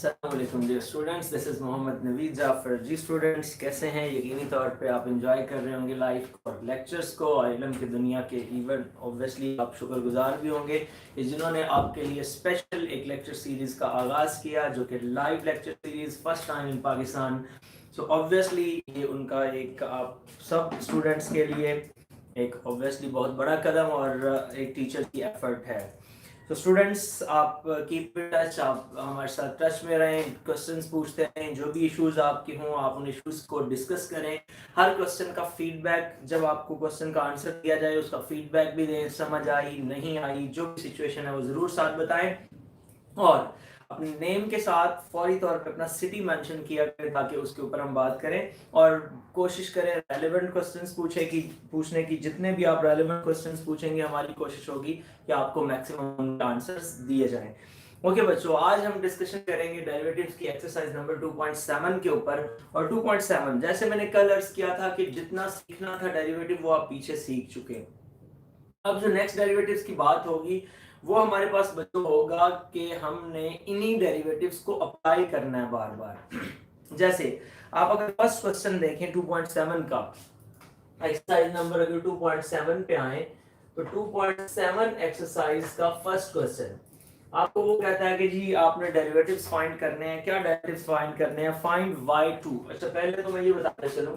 अस्सलामुअलैकुम dear students, this is Mohammed Naveed Jafar. जी students, कैसे हैं? यकीनी तौर पे आप इंजॉय कर रहे होंगे लाइफ और लेक्चर्स को और इल्म की दुनिया के। इवन ऑब्वियसली आप शुक्रगुजार भी होंगे कि जिन्होंने आपके लिए स्पेशल एक लेक्चर सीरीज़ का आगाज़ किया, जो कि live lecture series first time in Pakistan. So obviously ये उनका एक आप सब स्टूडेंट्स के लिए एक ऑब्वियसली बहुत बड़ा कदम और एक टीचर की एफर्ट है। तो स्टूडेंट्स, आप कीप इन टच, आप हमारे साथ टच में रहें, क्वेश्चंस पूछते रहें, जो भी इश्यूज आपके हों आप उन इश्यूज को डिस्कस करें। हर क्वेश्चन का फीडबैक, जब आपको क्वेश्चन का आंसर दिया जाए उसका फीडबैक भी दें, समझ आई नहीं आई जो भी सिचुएशन है वो ज़रूर साथ बताएं। और अपने नेम के साथ फौरी तौर पे अपना सिटी मेंशन किया करें ताकि उसके ऊपर हम बात करें, और कोशिश करें रेलेवेंट क्वेश्चंस पूछने की। जितने भी आप रेलेवेंट क्वेश्चंस पूछेंगे हमारी कोशिश होगी कि आपको मैक्सिमम आंसर्स दिए जाएं। ओके बच्चों, आज हम डिस्कशन करेंगे डेरिवेटिव्स की एक्सरसाइज नंबर 2.7 के ऊपर। और 2.7 जैसे मैंने कल अर्ज किया था कि जितना सीखना था डेरिवेटिव वो आप पीछे सीख चुके हैं। अब जो नेक्स्ट डेरिवेटिव्स की बात होगी वो हमारे पास बच्चों होगा कि हमने इन्हीं डेरिवेटिव्स को अप्लाई करना है बार बार। जैसे आप अगर फर्स्ट क्वेश्चन देखें 2.7 का, एक्सरसाइज नंबर अगर 2.7 पे आए तो 2.7 एक्सरसाइज का फर्स्ट क्वेश्चन आपको वो कहता है कि जी आपने डेरिवेटिव्स फाइंड करने हैं। क्या डेरिवेटिव्स फाइंड करने हैं? Find y2। अच्छा, पहले तो मैं ये बताते चलूं,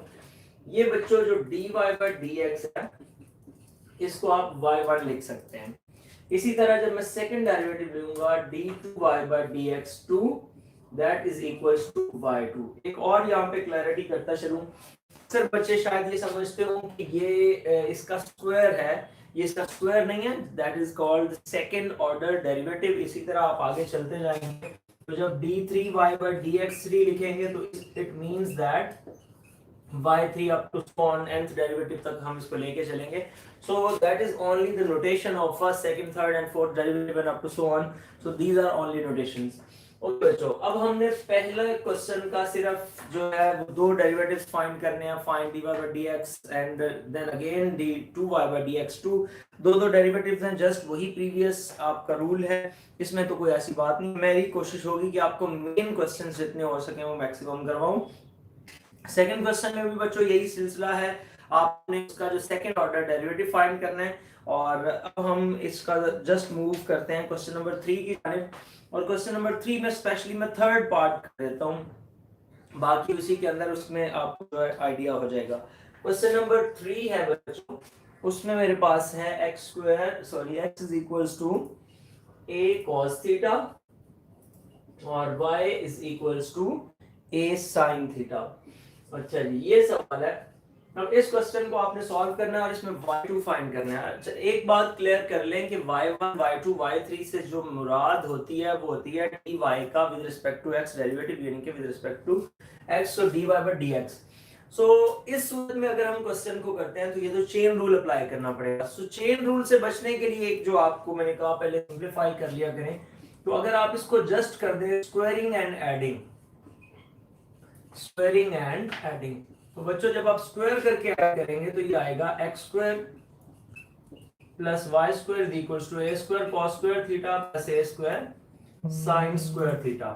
ये बच्चों जो dy by dx है इसको आप y1 लिख सकते हैं। इसी तरह जब मैं सेकंड डेरिवेटिव लूंगा d2y by dx2 that is equals to y2। एक और यहाँ पे क्लैरिटी करता चलूं, सर बच्चे शायद ये समझते हो कि ये इसका स्क्वायर है, ये इसका स्क्वायर नहीं है, that is called second order derivative. इसी तरह आप आगे चलते जाएंगे तो जब d3y by dx3 लिखेंगे तो it means that y3 up to spawn nth derivative तक हम इसको लेके चलेंगे। So that is only the notation of first, second, third and fourth derivative and up to so on. So these are only notations. Okay बच्चों, अब हमने पहले question का सिर्फ जो है वो दो डेरिवेटिव्स फाइंड करने हैं, find dy by dx and then again d2y by dx2। दो डेरिवेटिव्स हैं, जस्ट वही प्रीवियस आपका रूल है, इसमें तो कोई ऐसी बात नहीं। मेरी कोशिश होगी कि आपको मेन क्वेश्चंस जितने हो सके वो मैक्सिमम करवाऊं। सेकंड क्वेश्चन में भी बच्चों यही सिलसिला है, आपने इसका जो सेकंड ऑर्डर डेरिवेटिव फाइंड करना है। और अब हम इसका जस्ट मूव करते हैं क्वेश्चन नंबर 3 की तरफ। और क्वेश्चन नंबर 3 में स्पेशली मैं थर्ड पार्ट कर देता हूं, बाकी उसी के अंदर उसमें आपको जो आइडिया हो जाएगा। क्वेश्चन नंबर 3 है बच्चों, उसमें मेरे पास है x is equals to a cos theta और y is equals to a sin theta. अच्छा जी, ये सवाल है। अब इस क्वेश्चन को आपने सॉल्व करना है और इसमें y2 फाइंड करना है। अच्छा, एक बात क्लियर कर लें कि y1, y2, y3 से जो मुराद होती है वो होती है dy का with respect to x derivative, यानी कि विद रिस्पेक्ट टू x, तो dy by dx। सो इस सूरत में अगर हम क्वेश्चन को करते हैं तो ये तो चेन रूल अप्लाई करना पड़ेगा। सो चेन रूल से बचने के लिए एक जो आपको मैंने कहा पहले सिंप्लीफाई कर लिया करें, तो अगर आप इसको जस्ट कर दें squaring and adding, squaring and adding, तो बच्चों जब आप स्क्वायर करके ऐड करेंगे तो ये आएगा x square plus y square equals to a square cos square theta plus a square sin square theta.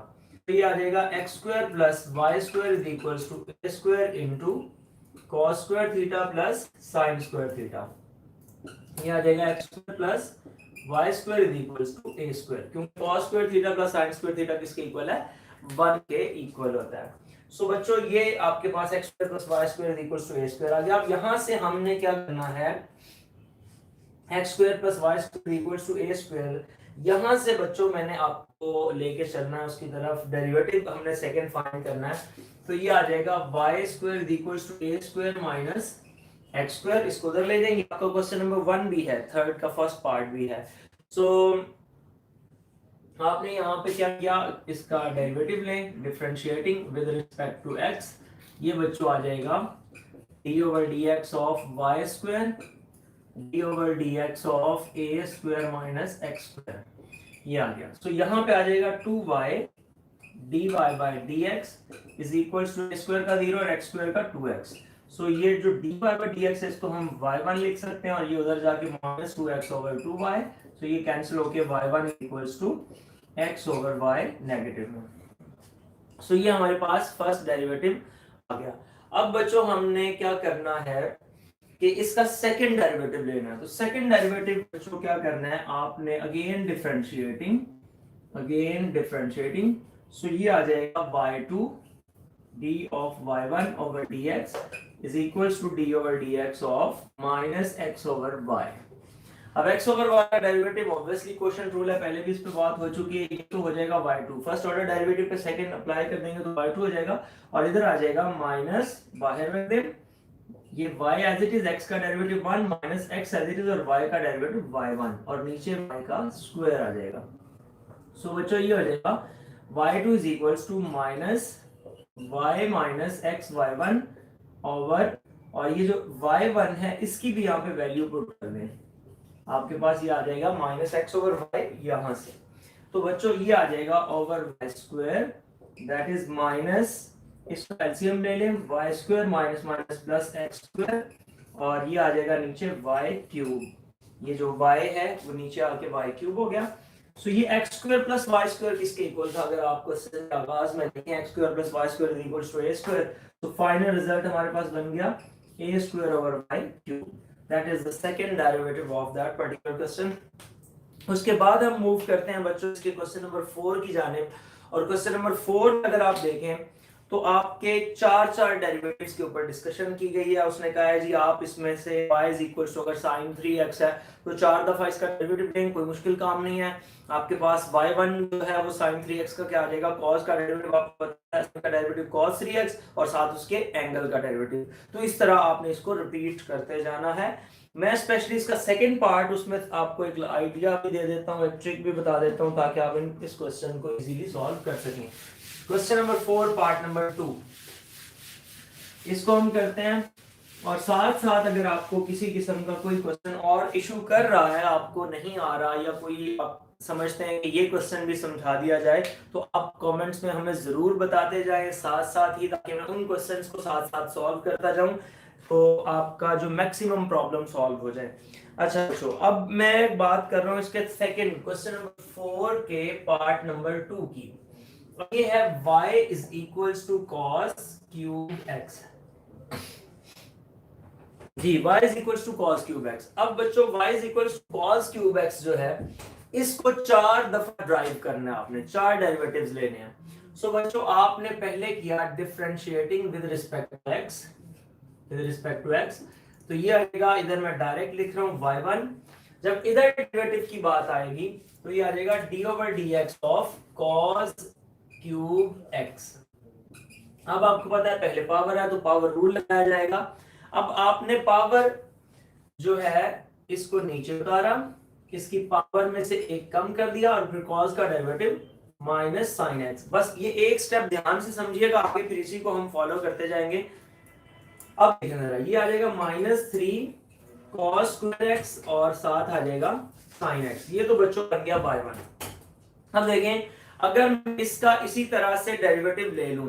तो ये आ जाएगा x square plus y square equals to a square into cos square theta plus sin square theta. ये आ जाएगा x square plus y square equals to a square, क्योंकि cos square theta plus sin square theta किसके equal है? 1 के equal होता है। सो बच्चों ये आपके पास x square plus y square equals to a square आ गया। अब यहां से हमने क्या करना है, x square plus y square equals to a square, यहां से बच्चों मैंने आपको लेके चलना है उसकी तरफ, डेरिवेटिव हमने सेकंड फाइंड करना है। तो ये आ जाएगा y square equals to a square minus x square, इसको उधर ले जाएंगे। आपका क्वेश्चन नंबर 1 भी है, थर्ड का फर्स्ट पार्ट भी है। सो आपने यहाँ पे क्या किया, इसका डेरिवेटिव लें differentiating with respect to x। ये बच्चों आ जाएगा d over dx of y square d over dx of a square minus x square, ये आ गया। सो यहाँ पे आ जाएगा 2y dy by dx is equals to a square का 0 और x स्क्वायर का 2x। सो ये जो dy by dx है इसको हम y1 लिख सकते हैं और ये उधर जाके माइनस 2x ओवर 2y। सो ये कैंसिल होके y1 equals to x over y negative में। सो ये हमारे पास फर्स्ट डेरिवेटिव आ गया। अब बच्चों हमने क्या करना है कि इसका सेकंड डेरिवेटिव लेना है। तो सेकंड डेरिवेटिव बच्चों क्या करना है, आपने अगेन डिफरेंशिएटिंग, सो ये आ जाएगा y2 d of y1 over dx is equals to d over dx of minus x over y। अब x over y का डेरिवेटिव ऑब्वियसली क्वेश्चन रूल है, पहले भी इस पे बात हो चुकी है। ये तो हो जाएगा y2, फर्स्ट ऑर्डर डेरिवेटिव पे सेकंड अप्लाई कर देंगे तो y2 हो जाएगा, और इधर आ जाएगा माइनस, बाहर रख दें ये y as it is x का derivative 1 minus x as it is और y का डेरिवेटिव y1 और नीचे y का स्क्वायर आ जाएगा। सो बच्चों ये हो जाएगा y2 is equals to minus y minus x y1 over, और ये जो y1 है इसकी भी यहाँ पे वैल्यू पुट कर दें, आपके पास ये आ जाएगा माइनस x ओवर y यहां से। तो बच्चों ये आ जाएगा over y square that is minus, इसका एलसीएम ले लें, y square minus minus plus x square, और ये आ जाएगा नीचे y क्यूब, ये जो y है वो नीचे आके y क्यूब हो गया। सो ये x square plus y square किसके इक्वल था, अगर आपको आगाज में देखें x square plus y square is equals to a square, तो फाइनल रिजल्ट हमारे पास बन गया a square over y cube, that is the second derivative of that particular question. उसके बाद हम मूव करते हैं बच्चों इसके क्वेश्चन नंबर 4 की जानिब, और क्वेश्चन नंबर 4 अगर आप देखें तो आपके चार डेरिवेटिव्स के ऊपर डिस्कशन की गई है। उसने कहा है जी आप इसमें से y इज इक्वल टू, अगर sin 3x है तो 4 दफा इसका डेरिवेटिव लें, कोई मुश्किल काम नहीं है। आपके पास y1 जो है वो sin 3x का क्या आ जाएगा, cos का डेरिवेटिव, आपको पता है इसका डेरिवेटिव cos 3x और साथ उसके एंगल का डेरिवेटिव। तो इस तरह आपने इसको रिपीट करते जाना है। मैं स्पेशली इसका सेकंड पार्ट उसमें आपको एक आइडिया भी दे देता हूँ, एक ट्रिक भी बता देता हूँ ताकि आप इस क्वेश्चन को इजीली सॉल्व कर सकें। क्वेश्चन नंबर 4 पार्ट नंबर 2 इसको हम करते हैं, और साथ साथ अगर आपको किसी किस्म का कोई क्वेश्चन और इशू कर रहा है, आपको नहीं आ रहा, या कोई आप समझते हैं कि ये क्वेश्चन भी समझा दिया जाए, तो आप कमेंट्स में हमें जरूर बताते जाएं साथ साथ ही, ताकि मैं उन क्वेश्चंस को साथ साथ सॉल्व करता जाऊं, तो आपका जो मैक्सिमम प्रॉब्लम सॉल्व हो जाए। अच्छा तो अब मैं बात कर रहा हूं इसके सेकंड क्वेश्चन नंबर 4 के पार्ट नंबर 2 की। ये है y is equals to cos cube x जी, y is equals to cos cube x। अब बच्चों y is equals to cos cube x जो है इसको 4 दफा ड्राइव करना है आपने, 4 डेरिवेटिव्स लेने हैं। सो बच्चों आपने पहले किया differentiating with respect to x, तो ये आएगा, इधर मैं डायरेक्ट लिख रहा हूं y1, जब इधर डेरिवेटिव की बात आएगी तो ये आ जाएगा d over dx of cos cube x। अब आपको पता है पहले पावर है तो पावर रूल लगाया जाएगा। अब आपने पावर जो है इसको नीचे उतारा, इसकी पावर में से एक कम कर दिया, और फिर cos का डेरिवेटिव माइनस साइन x। बस ये एक स्टेप ध्यान से समझिएगा, आगे फिर इसी को हम फॉलो करते जाएंगे। अब देखना ये आ जाएगा माइनस 3 cos स्क्वायर x और साथ आ जाएगा साइन x। ये तो बच्चों बन गया y1। अब देखें अगर मैं इसका इसी तरह से डेरिवेटिव ले लूं,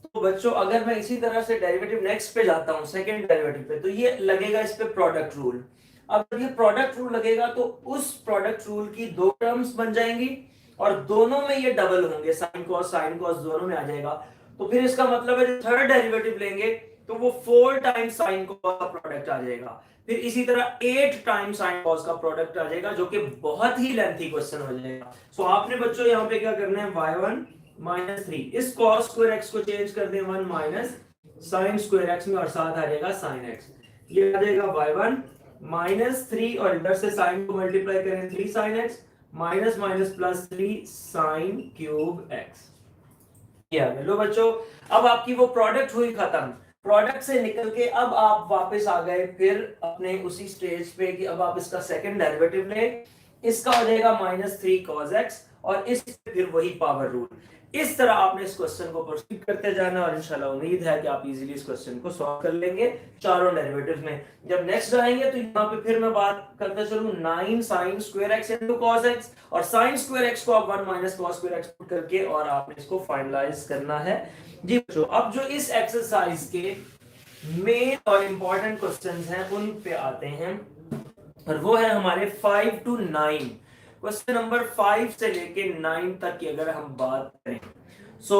तो बच्चों अगर मैं इसी तरह से डेरिवेटिव नेक्स्ट पे जाता हूं सेकंड डेरिवेटिव पे, तो ये लगेगा इस पे प्रोडक्ट रूल। अब जब ये प्रोडक्ट रूल लगेगा तो उस प्रोडक्ट रूल की 2 टर्म्स बन जाएंगी और दोनों में ये डबल होंगे, साइन कॉस दोनों में आ जाएगा। तो फिर इसका मतलब है जो थर्ड डेरिवेटिव लेंगे तो वो 4 टाइम्स साइन कॉस का प्रोडक्ट आ जाएगा, फिर इसी तरह 8 टाइम्स साइन कॉस का प्रोडक्ट आ जाएगा, जो कि बहुत ही लेंथी क्वेश्चन हो जाएगा। सो आपने बच्चों यहाँ पे क्या करना है, y1 माइनस 3, इस cos स्क्वायर x को चेंज कर दें 1 माइनस साइन स्क्वायर x में, और साथ आ जाएगा साइन x। ये आ जाएगा y1 माइनस 3, और इधर से साइन को मल्टीप्लाई करें 3 sine x minus minus plus 3 sine cube x। लो बच्चों अब आपकी वो प्रोडक्ट हुई खत्म। प्रोडक्ट से निकल के अब आप वापस आ गए फिर अपने उसी स्टेज पे कि अब आप इसका सेकंड डेरिवेटिव लें, इसका हो जाएगा माइनस 3 cos x, और इस फिर वही पावर रूल। इस तरह आपने इस क्वेश्चन को प्रोसीड करते जाना, और इंशाल्लाह उम्मीद है कि आप इजीली इस क्वेश्चन को सॉल्व कर लेंगे चारों डेरिवेटिव्स में। जब नेक्स्ट आएंगे तो यहाँ पे फिर मैं बात करता चलूं 9 sin square x into cos x, और sin स्क्वायर x को आप 1 minus cos square x put करके और आपने इसको फाइनलाइज करना है जी बच्चों। अब जो इस एक्सरसाइज के मेन और इंपॉर्टेंट क्वेश्चंस हैं उन पे आते हैं, और वो है हमारे 5 to 9। क्वेश्चन नंबर 5 से लेके 9 तक की अगर हम बात करें सो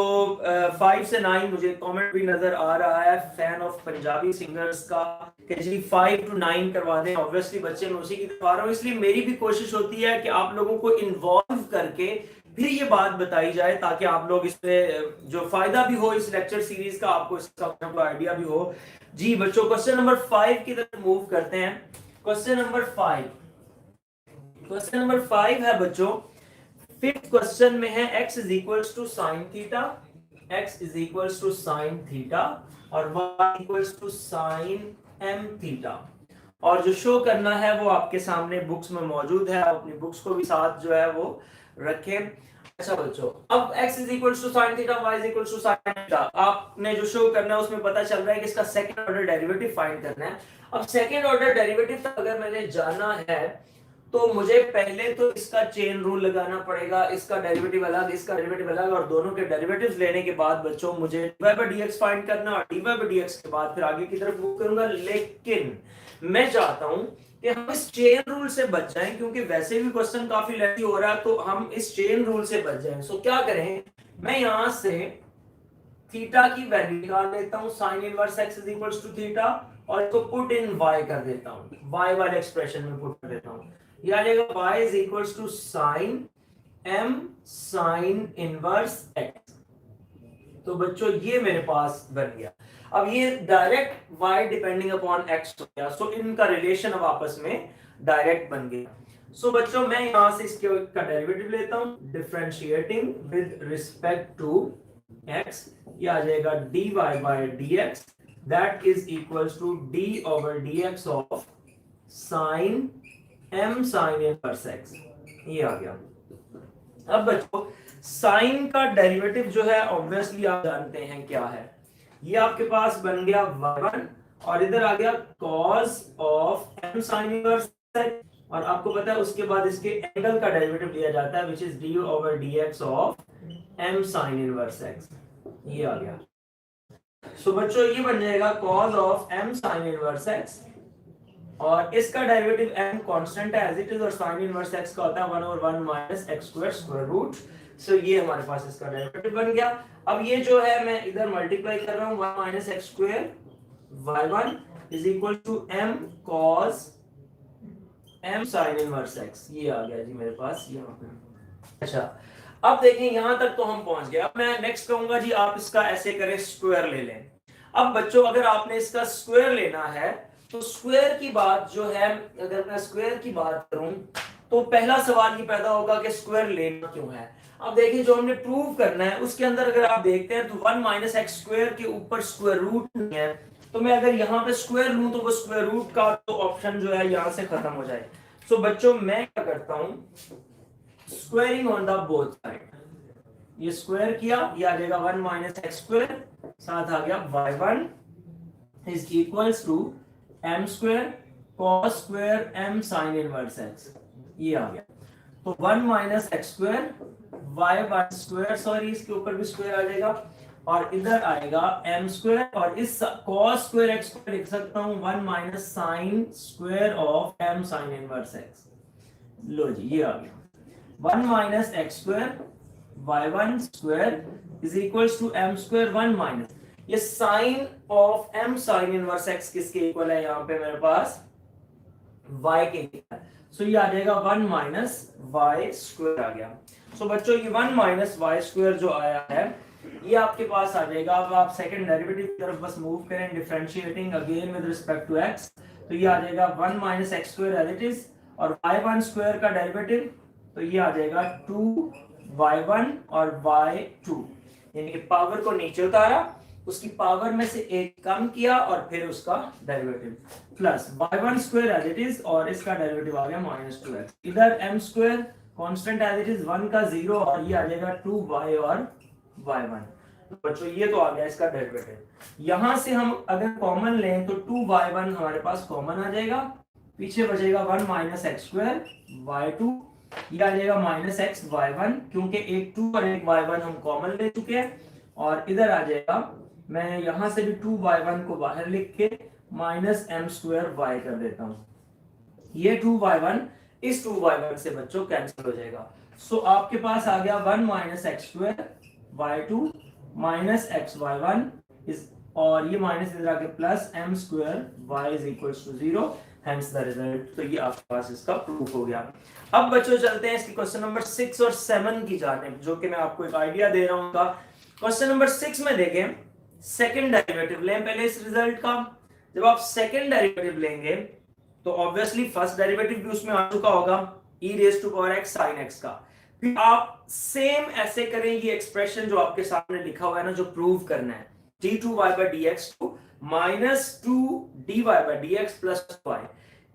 5 से 9 मुझे कमेंट भी नजर आ रहा है फैन ऑफ पंजाबी सिंगर्स का कि जी 5 to 9 करवा दें। ऑब्वियसली बच्चे मैं उसी की तरफ आ रहा हूँ, इसलिए मेरी भी कोशिश होती है कि आप लोगों को इन्वॉल्व करके फिर ये बात बताई जाए ताकि आप लोग इसमें जो फायदा भी हो इस लेक्चर सीरीज का, आपको इसका आइडिया भी हो। जी बच्चों क्वेश्चन नंबर 5 की तरफ मूव करते हैं। क्वेश्चन नंबर 5 है बच्चों, फिफ्थ क्वेश्चन में है x is equals to sine theta, x is equals to sine theta और y equals to sine m theta. और जो शो करना है वो आपके सामने बुक्स में मौजूद है, आप अपनी बुक्स को भी साथ जो है वो रखें। अच्छा बच्चों, अब x is equals to sine theta, y is equals to sine theta, आपने जो शो करना है उसमें पता चल रहा है कि इसका सेकंड ऑर्डर डेरिवेटिव फाइंड करना है। अब सेकंड ऑर्डर डेरिवेटिव तक अगर मैंने जाना है तो मुझे पहले तो इसका चेन रूल लगाना पड़ेगा, इसका डेरिवेटिव अलग, इसका डेरिवेटिव अलग, और दोनों के डेरिवेटिव्स लेने के बाद बच्चों मुझे dy/dx फाइंड करना और dy/dx के बाद फिर आगे की तरफ मूव करूंगा। लेकिन मैं चाहता हूं कि हम इस चेन रूल से बच जाएं, क्योंकि वैसे भी क्वेश्चन काफी लेंथी हो रहा है, तो हम इस चेन रूल से बच जाएं। सो क्या करें, मैं यहां से थीटा की वैल्यू निकाल लेता हूं, sine inverse x is equals to theta, और इसको पुट इन y कर देता हूं, y वाले एक्सप्रेशन में पुट कर देता हूं। ये आ जाएगा y is equals to sine m sine inverse x। तो बच्चों ये मेरे पास बन गया। अब ये direct y depending upon x हो गया, सो इनका रिलेशन अब आपस में डायरेक्ट बन गया। सो बच्चों मैं यहां से इसके का डेरिवेटिव लेता हूं, differentiating with respect to x, ये आ जाएगा dy/dx that is equals to d/dx of sine m sine inverse x। ये आ गया। अब बच्चों साइन का डेरिवेटिव जो है ऑब्वियसली आप जानते हैं क्या है, ये आपके पास बन गया y1 और इधर आ गया cos of m sine inverse x, और आपको पता है उसके बाद इसके एंगल का डेरिवेटिव लिया जाता है which is d/dx of m sine inverse x। ये आ गया। सो बच्चों ये बन जाएगा cos of m sine inverse x, और इसका डेरिवेटिव m कांस्टेंट है एज इट इज, और साइन इनवर्स x का होता है 1/1 minus x square square root. So ये हमारे पास इसका डेरिवेटिव बन गया। अब ये जो है मैं इधर मल्टीप्लाई कर रहा हूं, 1 minus x square y1 is equal to m cos m sine inverse x। ये आ गया जी मेरे पास यहाँ पे। अच्छा अब देखिए यहां तक तो हम पहुंच गए। अब मैं नेक्स्ट कहूंगा जी आप इसका ऐसे करें, स्क्वायर ले लें। अब बच्चों अगर आपने इसका स्क्वायर लेना है तो स्क्वायर की बात जो है, अगर मैं स्क्वायर की बात करूं तो पहला सवाल ये पैदा होगा कि स्क्वायर लेना क्यों है। अब देखिए जो हमने प्रूव करना है उसके अंदर अगर आप देखते हैं तो 1 माइनस एक्स स्क्वायर के ऊपर स्क्वायर रूट नहीं है, तो मैं अगर यहाँ पे स्क्वायर लूं तो वो स्क्वायर रूट का तो ऑप्शन जो है यहाँ से खत्म हो जाए। सो बच्चों मैं क्या करता हूं, squaring on the both side, ये स्क्वायर किया, ये आ जाएगा 1 माइनस एक्स स्क्वायर, साथ आ गया y1 is equals to m square cos square m sine inverse x। ये आ गया। तो 1 minus x square y1 square, sorry इसके ऊपर भी स्क्वायर आ जाएगा, और इधर आएगा m स्क्वायर, और इस cos स्क्वायर x को लिख सकता हूं 1 minus sine square of m sine inverse x। लो जी ये आ गया 1 minus x square y1 square is equals to m square 1 minus, ये sine of m sine inverse x किसके इक्वल है, यहाँ पे मेरे पास y के इक्वल है। सो ये आ जाएगा 1 माइनस y स्क्वायर आ गया। सो बच्चों ये 1 माइनस y स्क्वायर जो आया है ये आपके पास आ जाएगा। अब आप सेकंड डेरिवेटिव की तरफ बस मूव करें, differentiating again with respect to x, तो ये आ जाएगा 1 minus x square as it is, और y1 स्क्वायर का डेरिवेटिव तो ये आ जाएगा 2y1 और y2, यानी कि पावर को नीचे उतारा, उसकी पावर में से एक कम किया और फिर उसका derivative plus y1 square as it is, और इसका डेरिवेटिव आ गया माइनस 2x। इधर m square constant as it is 1 का 0, और ये आ जाएगा 2y और y1। तो बच्चों ये तो आ गया इसका डेरिवेटिव। यहां से हम अगर कॉमन लें तो 2y1 हमारे पास कॉमन आ जाएगा, पीछे बचेगा 1 माइनस एक्स स्क्वायर y2, ये आ जाएगा माइनस एक्स y1, क्योंकि एक 2 और एक y1 हम कॉमन ले चुके हैं, और इधर आ जाएगा, मैं यहां से भी 2y1 को बाहर लिख के माइनस m स्क्वायर y कर देता हूं, ये 2y1 इस 2y1 से बच्चों कैंसिल हो जाएगा। सो आपके पास आ गया 1 minus x square y2 minus x y1 is, और ये माइनस इधर आके plus m square y is equals to 0, hence the result. तो ये आपके पास इसका प्रूफ हो गया। अब बच्चों चलते हैं इसकी क्वेश्चन नंबर 6 और 7 की जानिब, जो कि मैं आपको एक आइडिया दे रहा हूँ का। क्वेश्चन नंबर 6 में देखें, सेकंड डेरिवेटिव लें पहले इस रिजल्ट का। जब आप सेकंड डेरिवेटिव लेंगे तो ऑब्वियसली फर्स्ट डेरिवेटिव भी उसमें आ चुका होगा, e raise to power x sin x का। फिर आप सेम ऐसे करें, ये एक्सप्रेशन जो आपके सामने लिखा हुआ है ना, जो प्रूव करना है, d2y by dx to minus 2dy by dx plus y,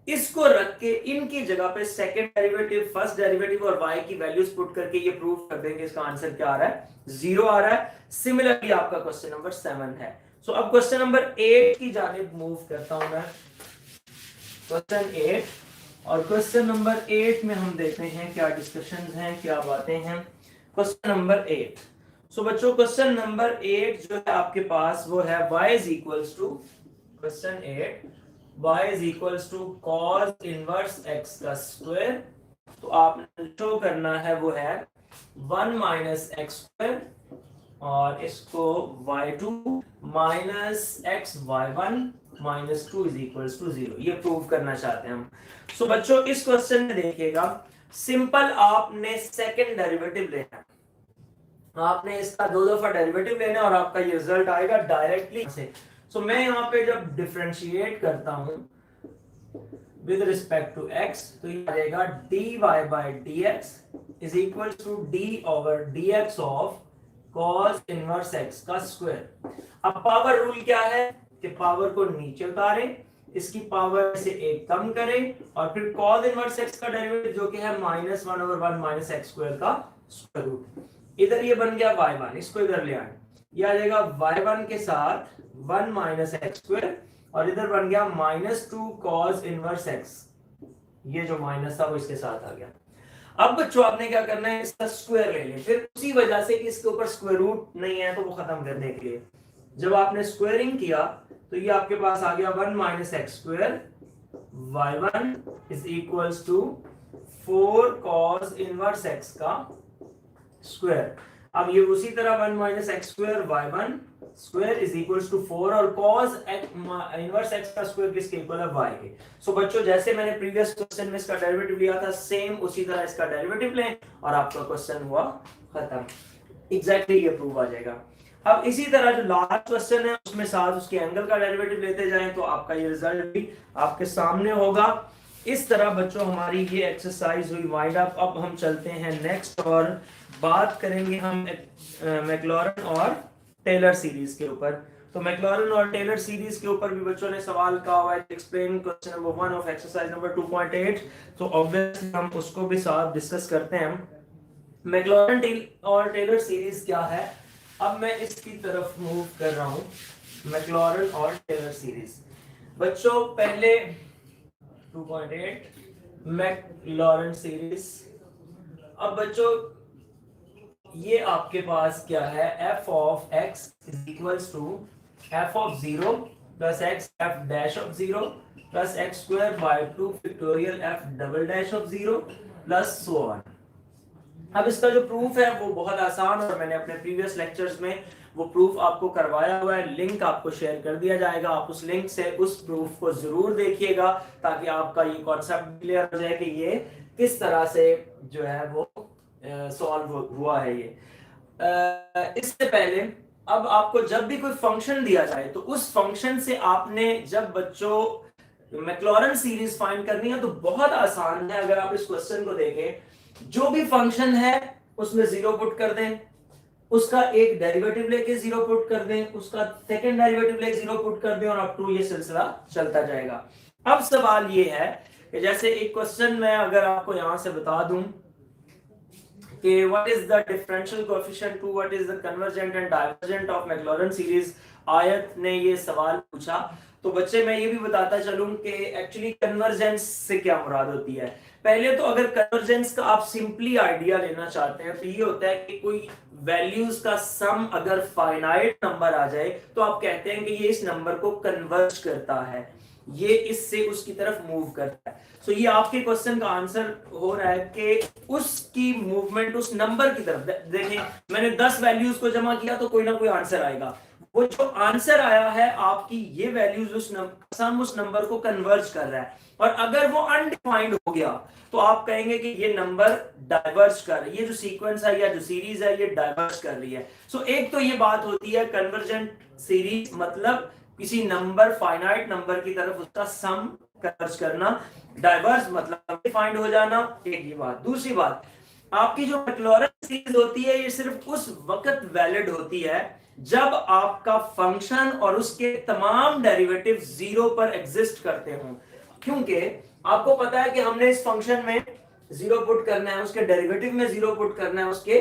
इसको रख के इनकी जगह पे सेकंड डेरिवेटिव, फर्स्ट डेरिवेटिव और y की वैल्यूज पुट करके ये प्रूव कर देंगे। इसका आंसर क्या आ रहा है? 0 आ रहा है। सिमिलरली आपका क्वेश्चन नंबर 7 है। सो अब क्वेश्चन नंबर 8 की जानिब मूव करता हूं मैं। क्वेश्चन 8, और क्वेश्चन नंबर 8 में हम देखते हैं क्या डिस्कशंस हैं, क्या बातें हैं। क्वेश्चन नंबर 8, सो बच्चों क्वेश्चन नंबर 8 जो है आपके पास वो है y is equals to, question 8 y is equals to cos inverse x का स्क्वायर। तो आपने शो करना है वो है 1 माइनस एक्स स्क्वायर, और इसको y2 minus x y1 minus 2 is equals to 0, ये प्रूव करना चाहते हैं हम। सो बच्चों इस क्वेश्चन में देखिएगा, सिंपल आपने सेकंड डेरिवेटिव लेना है, आपने इसका 2 दफा डेरिवेटिव लेना है और आपका ये रिजल्ट आएगा डायरेक्टली से। सो मैं यहाँ पे जब डिफरेंशिएट करता हूं विद रिस्पेक्ट टू x, तो ये आ जाएगा dy by dx is equal to d over dx of cos inverse x का स्क्वायर। अब पावर रूल क्या है कि पावर को नीचे उतारें, इसकी पावर से एक कम करें, और फिर cos इनवर्स x का डेरिवेटिव जो कि है minus 1 over 1 minus x square का स्क्वायर रूट। इधर ये बन गया y1, इसको इधर ले आए, ये आ जाएगा y1 के साथ 1 माइनस एक्स स्क्वायर, और इधर बन गया माइनस 2 cos इनवर्स x, ये जो माइनस था वो इसके साथ आ गया। अब बच्चों आपने क्या करना है, इसका स्क्वायर ले लें, फिर उसी वजह से कि इसके ऊपर स्क्वायर रूट नहीं है तो वो खत्म करने के लिए जब आपने स्क्वायरिंग किया तो ये आपके पास आ गया 1 minus x square y1 is equals to 4 cos inverse x का स्क्वायर। अब ये उसी तरह 1 minus x square y1 square is equals to 4, और cos इनवर्स x का स्क्वायर किसके इक्वल है? y के। सो बच्चों जैसे मैंने प्रीवियस क्वेश्चन में इसका डेरिवेटिव लिया था, सेम उसी तरह इसका डेरिवेटिव लें और आपका क्वेश्चन हुआ खत्म। एग्जैक्टली ये प्रूव आ जाएगा। अब इसी तरह जो लास्ट क्वेश्चन है उसमें साथ उसके एंगल का डेरिवेटिव लेते जाएं तो आपका ये रिजल्ट भी आपके सामने होगा। इस तरह बच्चों हमारी ये एक्सरसाइज हुई वाइंड अप। अब हम चलते हैं नेक्स्ट और बात करेंगे हम मैक्लॉरन और टेलर सीरीज के ऊपर। तो मैक्लॉरन और टेलर सीरीज के ऊपर भी बच्चों ने सवाल कहा हुआ है, explain question number 1 of exercise number 2.8। तो ऑब्वियसली हम उसको भी साथ डिस्कस करते हैं। मैक्लॉरन और टेलर सीरीज क्या है, अब मैं इसकी तरफ मूव कर रहा हूं। मैक्लॉरन और टेलर सीरीज बच्चों पहले 2.8 मैक्लॉरन सीरीज। अब बच्चों ये आपके पास क्या है, f of x is equals to f of 0 plus x f dash of 0 plus x square by 2 factorial f double dash of 0 plus so on. अब इसका जो प्रूफ है वो बहुत आसान, और मैंने अपने प्रीवियस लेक्चर्स में वो प्रूफ आपको करवाया हुआ है, लिंक आपको शेयर कर दिया जाएगा। आप उस लिंक से उस प्रूफ को जरूर देखिएगा ताकि आपका ये कॉन्सेप्ट क्लियर हो जाए कि ये किस तरह से जो है वो सॉल्व हुआ है। ये इससे पहले अब आपको जब भी कोई फंक्शन दिया जाए तो उस फंक्शन से आपने जब बच्चों मैक्लॉरन सीरीज फाइंड करनी है तो बहुत आसान है। अगर आप इस क्वेश्चन को देखें, जो भी फंक्शन है उसमें 0 पुट कर दें, उसका एक डेरिवेटिव लेके 0 पुट कर दें, उसका सेकंड डेरिवेटिव लेके 0 पुट कर दें, और अप टू ये सिलसिला चलता जाएगा। अब सवाल ये है कि जैसे एक क्वेश्चन में अगर आपको यहां से बता दूं कि what is the differential coefficient to what is the convergent and divergent of Maclaurin series, आयत ने ये सवाल पूछा। तो बच्चे मैं ये भी बताता चलूं कि एक्चुअली कन्वर्जेंस से क्या मुराद होती है। पहले तो अगर कन्वर्जेंस का आप सिंपली आइडिया लेना चाहते हैं तो ये होता है कि कोई वैल्यूज का सम अगर फाइनाइट नंबर आ जाए तो आप कहते हैं कि ये इस नंबर को कन्वर्ज करता है। ये इससे उसकी तरफ मूव करता है। सो ये आपके क्वेश्चन का आंसर हो रहा है कि उसकी मूवमेंट उस नंबर की तरफ। देखें, मैंने 10 वैल्यूज को जमा किया तो कोई ना कोई आंसर आएगा। वो जो आंसर आया है आपकी ये वैल्यूज उस नंबर को कन्वर्ज कर रहा है, और अगर वो अनडिफाइंड हो गया तो आप कहेंगे कि ये नंबर डाइवर्ज कर रही है, ये जो सीक्वेंस है या जो सीरीज है ये डाइवर्ज कर रही है। सो एक तो ये बात होती है कन्वर्जेंट सीरीज, मतलब किसी नंबर, फाइनाइट नंबर की तरफ उसका सम कन्वर्ज करना। डाइवर्ज मतलब डिफाइंड हो जाना। एक ये बात। दूसरी बात, आपकी जो मैक्लॉरन सीरीज होती है ये सिर्फ उस वक्त वैलिड होती है जब आपका फंक्शन और उसके तमाम डेरिवेटिव जीरो पर एग्जिस्ट करते हों। क्योंकि आपको पता है कि हमने इस फंक्शन में जीरो पुट करना है, उसके डेरिवेटिव में जीरो पुट करना है, उसके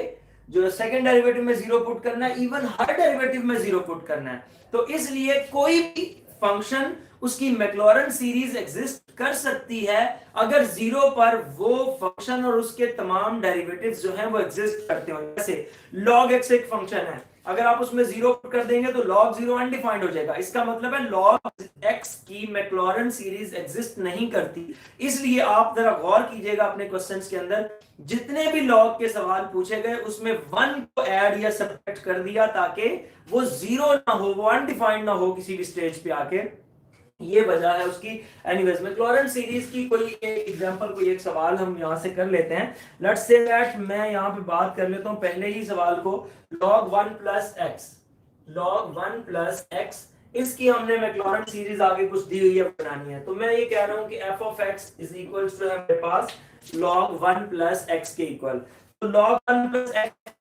जो सेकंड डेरिवेटिव में जीरो पुट करना है, इवन हर डेरिवेटिव में जीरो पुट करना है। तो इसलिए कोई भी फंक्शन, उसकी मैक्लॉरन सीरीज एग्जिस्ट कर सकती है अगर जीरो पर वो फंक्शन और उसके तमाम डेरिवेटिव्स जो हैं वो एग्जिस्ट करते हो। जैसे log x एक फंक्शन है, अगर आप उसमें जीरो पुट कर देंगे तो log जीरो अनडिफाइंड हो जाएगा। इसका मतलब है log x की मैक्लॉरन सीरीज एग्जिस्ट नहीं करती। इसलिए आप जरा गौर कीजिएगा अपने क्वेश्चंस के अंदर, जितने भी log के सवाल पूछे गए उसमें 1 को ऐड या सब्ट्रैक्ट कर दिया ताकि वो जीरो ना हो, वो अनडिफाइंड ना हो किसी भी स्टेज पे आके। ये वजह है उसकी। एनीवेज, मैक्लॉरन सीरीज की कोई एक एग्जांपल, कोई एक सवाल हम यहां से कर लेते हैं। लेट्स से दैट मैं यहां पे बात कर लेता हूं पहले ही सवाल को, log 1 plus x. log 1 plus x, इसकी हमने मैक्लॉरन सीरीज आगे कुछ दी हुई है, बनानी है। तो मैं ये कह रहा हूं कि f of x is equal to हमारे पास log 1 प्लस एक्स के इक्वल। तो log 1 प्लस एक्स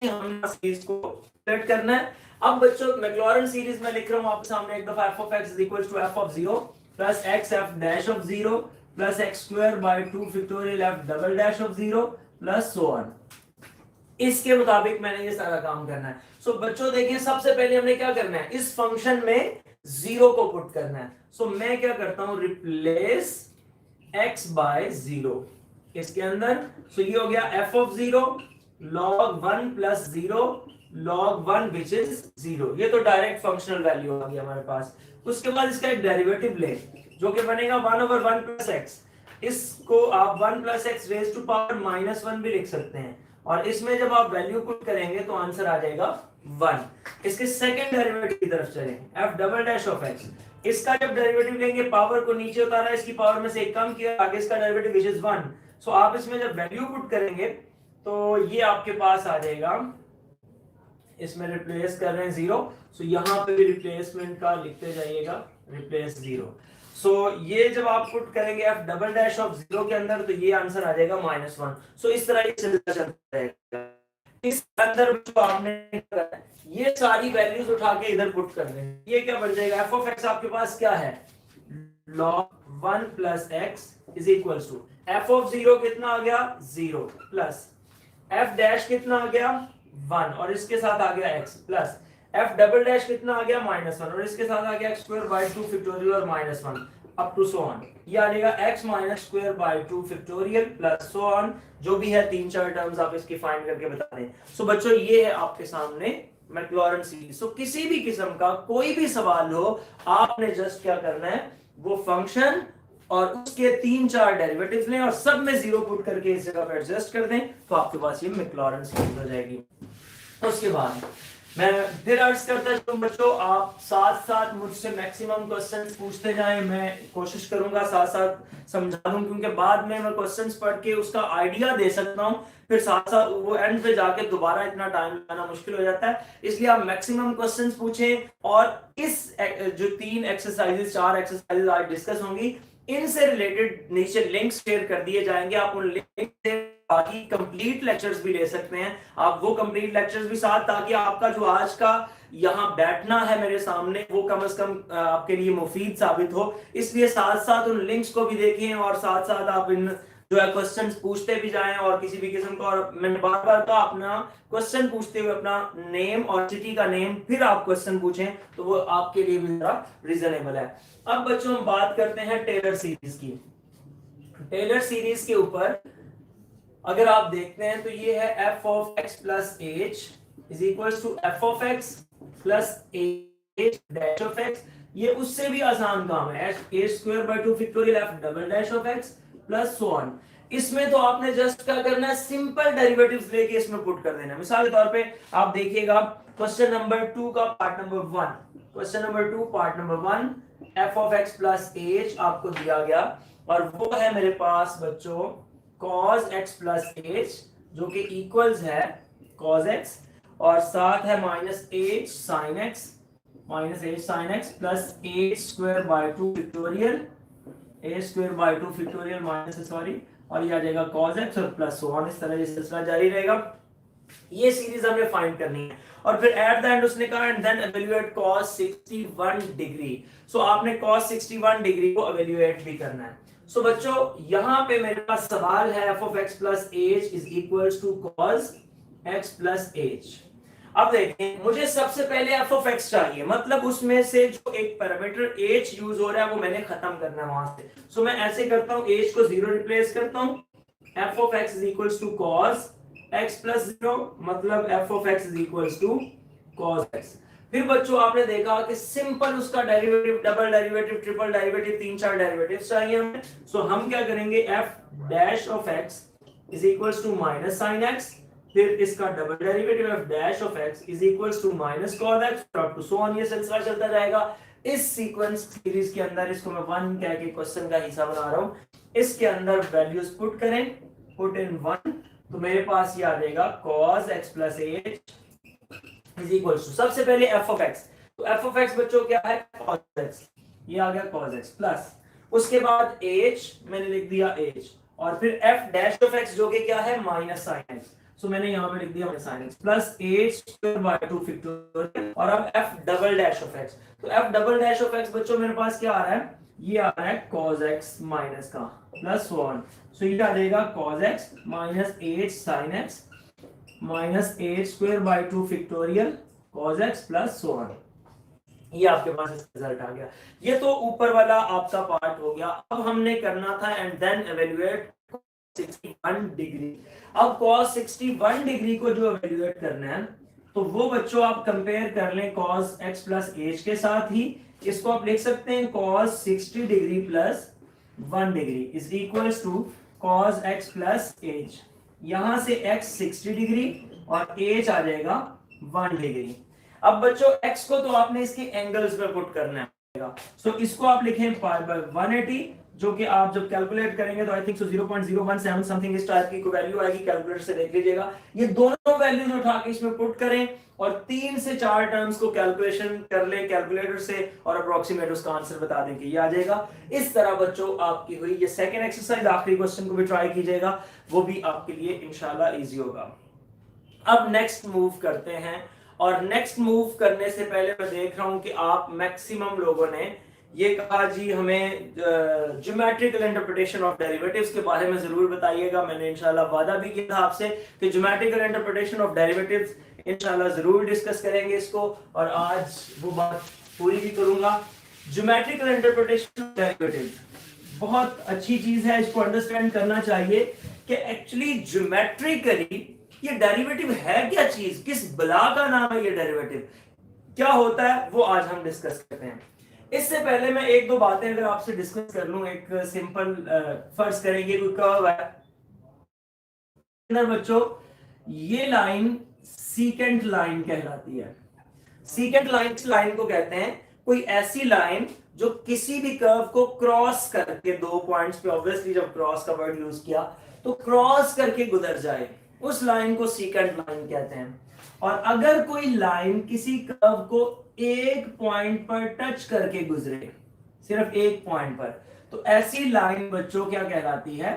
हमने सीरीज को सेट करना है। अब बच्चों मैक्लॉरन सीरीज में लिख रहा हूं आपके सामने एक दफा, f of x is equals to f of 0 plus x f dash of 0 plus x square by 2 factorial f double dash of 0 plus so on। इसके मुताबिक मैंने ये सारा काम करना है। सो बच्चों देखिए, सबसे पहले हमने क्या करना है, इस फंक्शन में जीरो को पुट करना है। सो मैं क्या करता हूं, रिप्लेस x बाय 0 इसके अंदर। सो ये हो गया f of 0 log 1 plus 0 log 1 which is 0। ये तो डायरेक्ट फंक्शनल वैल्यू आ गई हमारे पास। उसके बाद इसका एक डेरिवेटिव ले जो कि बनेगा 1 over 1 plus x। इसको आप 1 plus x raised to power -1 भी लिख सकते हैं, और इसमें जब आप वैल्यू पुट करेंगे तो आंसर आ जाएगा 1। इसके सेकंड डेरिवेटिव की तरफ चलें, f double dash of x। इसका जब डेरिवेटिव लेंगे, पावर को नीचे उतारा, इसकी पावर में से एक कम किया, आगे इसका डेरिवेटिव which is 1। सो आप इसमें जब वैल्यू पुट करेंगे तो ये आपके पास आ जाएगा, इसमें रिप्लेस कर रहे हैं 0। सो यहां पे भी रिप्लेसमेंट का लिखते जाइएगा, रिप्लेस 0। सो ये जब आप पुट करेंगे f डबल डैश ऑफ 0 के अंदर तो ये आंसर आ जाएगा -1। सो इस तरह ये चलता रहेगा। इस अंदर जो आपने ये सारी वैल्यूज उठा के इधर पुट कर दें, ये क्या बन जाएगा, f ऑफ x आपके पास क्या है, log 1 plus x is equal to f of 0 कितना आ गया, 0 प्लस f डैश कितना आ गया, 1, और इसके साथ आ गया x plus f double dash कितना आ गया, -1, और इसके साथ आ गया x स्क्वायर बाय 2 फैक्टोरियल और -1 अप टू सो ऑन। ये आ जाएगा x minus square by 2 factorial plus so on, जो भी है 3-4 टर्म्स आप इसकी फाइंड करके बता दें। सो बच्चों ये है आपके सामने मैक्लॉरन सीरीज। सो किसी भी किस्म का कोई भी सवाल हो, आपने जस्ट क्या करना है, वो फंक्शन और उसके 3-4 डेरिवेटिव्स लें और सब में 0 पुट करके इस जगह पे एडजस्ट कर दें, तो आपके पास ये मैक्लॉरन सीरीज हो जाएगी। उसके बाद मैं फिर अर्ज करता हूं बच्चों, आप साथ साथ मुझसे मैक्सिमम क्वेश्चंस पूछते जाएं, मैं कोशिश करूंगा साथ साथ समझा दूं, क्योंकि बाद में मैं क्वेश्चंस पढ़ के उसका आइडिया दे सकता हूं, फिर साथ साथ वो एंड पे जाके दोबारा इतना टाइम लगाना मुश्किल हो जाता है। इसलिए आप मैक्सिमम क्वेश्चंस पूछें, और इस जो 3 एक्सरसाइजेस 4 एक्सरसाइजेस आज डिस्कस होंगी, इनसे रिलेटेड नीचे लिंक्स शेयर कर दिए जाएंगे। आप उन लिंक से बाकी कंप्लीट लेक्चर्स भी ले सकते हैं, आप वो कंप्लीट लेक्चर्स भी साथ, ताकि आपका जो आज का यहाँ बैठना है मेरे सामने वो कम से कम आपके लिए मुफीद साबित हो। इसलिए साथ साथ उन लिंक्स को भी देखें, और साथ साथ आप इन जो है क्वेश्चंस पूछते भी जाएं, और किसी भी किस्म का, और मैंने बार बार कहा अपना क्वेश्चन पूछते हुए अपना नेम और सिटी का नेम फिर आप क्वेश्चन पूछें, तो वो आपके लिए भी जरा रीजनेबल है। अब बच्चों हम बात करते हैं टेलर सीरीज की। टेलर सीरीज के ऊपर अगर आप देखते हैं तो ये है f of x plus h is equal to f of x plus h dash of x। ये उससे भी आसान काम है, a square by 2 factorial f double dash of x plus so on. इसमें तो आपने जस्ट क्या करना है, सिंपल डेरिवेटिव्स लेके इसमें पुट कर देना है। मिसाल के तौर पे आप देखिएगा क्वेश्चन नंबर 2 का part number 1, question number 2 part number 1 f of x plus h आपको दिया गया और वो है मेरे पास बच्चों cos x प्लस h जो कि इक्वल्स है cos x और साथ है minus h sin x plus a square by 2 factorial minus sorry और ये आ जाएगा cos x और प्लस सो ऑन। इस तरह ये सिलसिला जारी रहेगा। ये सीरीज हमने फाइंड करनी है और फिर एट द एंड उसने कहा and then evaluate cos 61 degree. So आपने cos 61 डिग्री को इवैल्यूएट भी करना है। सो बच्चों यहां पे मेरे पास सवाल है f of x plus h is equals to cos x plus h। अब देखें मुझे सबसे पहले f of x चाहिए, मतलब उसमें से जो एक पैरामीटर h यूज हो रहा है वो मैंने खत्म करना है वहां से। सो मैं ऐसे करता हूं, h को 0 रिप्लेस करता हूं, f of x is equals to cos x plus 0 मतलब f of x is equals to cos x। फिर बच्चों आपने देखा कि सिंपल उसका derivative, double derivative, triple derivative, 3-4 derivatives चाहिए हमें। सो हम क्या करेंगे, f dash of x is equals to minus sin x, फिर इसका double derivative f dash of x is equals to minus cos x up to so on। ये सिलसिला चलता जाएगा। इस सीक्वेंस सीरीज के अंदर इसको मैं 1 कह के क्वेश्चन का हिस्सा बना रहा हूं, इसके अंदर वैल्यूज पुट करें, पुट इन 1 तो मेरे पास ये आ जाएगा cos x plus h is equals to सबसे पहले f of x। तो f of x बच्चों क्या है, cos x, ये आ गया cos x प्लस उसके बाद h मैंने लिख दिया h और फिर f डैश ऑफ x जो कि क्या है माइनस sin x। सो मैंने यहां पे लिख दिया sin x plus h square by 2 factorial और अब f double dash of x। तो f double dash of x बच्चों मेरे पास क्या आ रहा है, ये आ रहा है cos x माइनस का प्लस 1। सो ये आ जाएगा cos x minus h sin x minus h square by 2 factorial cos x plus 1। ये आपके पास रिजल्ट आ गया। ये तो ऊपर वाला आपका पार्ट हो गया। अब हमने करना था एंड देन इवैल्यूएट 61 डिग्री। अब cos 61 डिग्री को जो इवैल्यूएट करना है तो वो बच्चों आप कंपेयर कर लें cos x प्लस h के साथ ही। इसको आप लिख सकते हैं cos 60 degree plus 1 degree is equals to cos x plus h। यहां से x 60 डिग्री और h आ जाएगा 1 डिग्री। अब बच्चों x को तो आपने इसके एंगल्स पे पुट करना है। सो इसको आप लिखें पाई बाय 180 जो कि आप जब कैलकुलेट करेंगे तो आई थिंक सो 0.017 समथिंग इस टाइप की कोई वैल्यू आएगी, कैलकुलेटर से देख लीजिएगा। ये दोनों वैल्यूज उठा के इसमें पुट करें और 3 से 4 टर्म्स को कैलकुलेशन कर ले कैलकुलेटर से और अप्रोक्सीमेट उसका आंसर बता दें कि ये आ जाएगा। इस तरह बच्चों आपकी हुई ये सेकंड एक्सरसाइज। आखिरी क्वेश्चन को भी ट्राई कीजिएगा, वो भी आपके लिए इंशाल्लाह इजी होगा। अब नेक्स्ट मूव करते हैं और नेक्स्ट मूव करने से पहले मैं देख रहा हूं कि आप मैक्सिमम लोगों ने ये कहा जी हमें ज्योमेट्रिकल इंटरप्रिटेशन ऑफ डेरिवेटिव्स के बारे में जरूर बताइएगा। मैंने इंशाल्लाह वादा भी किया था आपसे कि ज्योमेट्रिकल इंटरप्रिटेशन ऑफ डेरिवेटिव्स इंशाल्लाह जरूर डिस्कस करेंगे इसको और आज वो बात पूरी भी करूंगा। ज्योमेट्रिकल इंटरप्रिटेशन ऑफ डेरिवेटिव्स बहुत अच्छी चीज है, इसको अंडरस्टैंड करना चाहिए कि एक्चुअली ज्योमेट्रिकली ये डेरिवेटिव है क्या चीज, किस बला का नाम है ये डेरिवेटिव, क्या होता है, वो आज हम डिस्कस करते हैं। इससे पहले मैं एक दो बातें अगर आपसे डिस्कस कर लूं, एक सिंपल फर्ज करेंगे कोई कर्व है बच्चों, ये लाइन सीकेंट लाइन कहलाती है। सीकेंट लाइन को कहते हैं कोई ऐसी लाइन जो किसी भी कर्व को क्रॉस करके दो पॉइंट्स पे, ऑब्वियसली जब क्रॉस का वर्ड यूज किया तो क्रॉस करके गुजर जाए, उस लाइन को सीकेंट लाइन कहते हैं। और अगर कोई लाइन किसी कर्व को एक पॉइंट पर टच करके गुजरे, सिर्फ एक पॉइंट पर, तो ऐसी लाइन बच्चों क्या कहलाती है,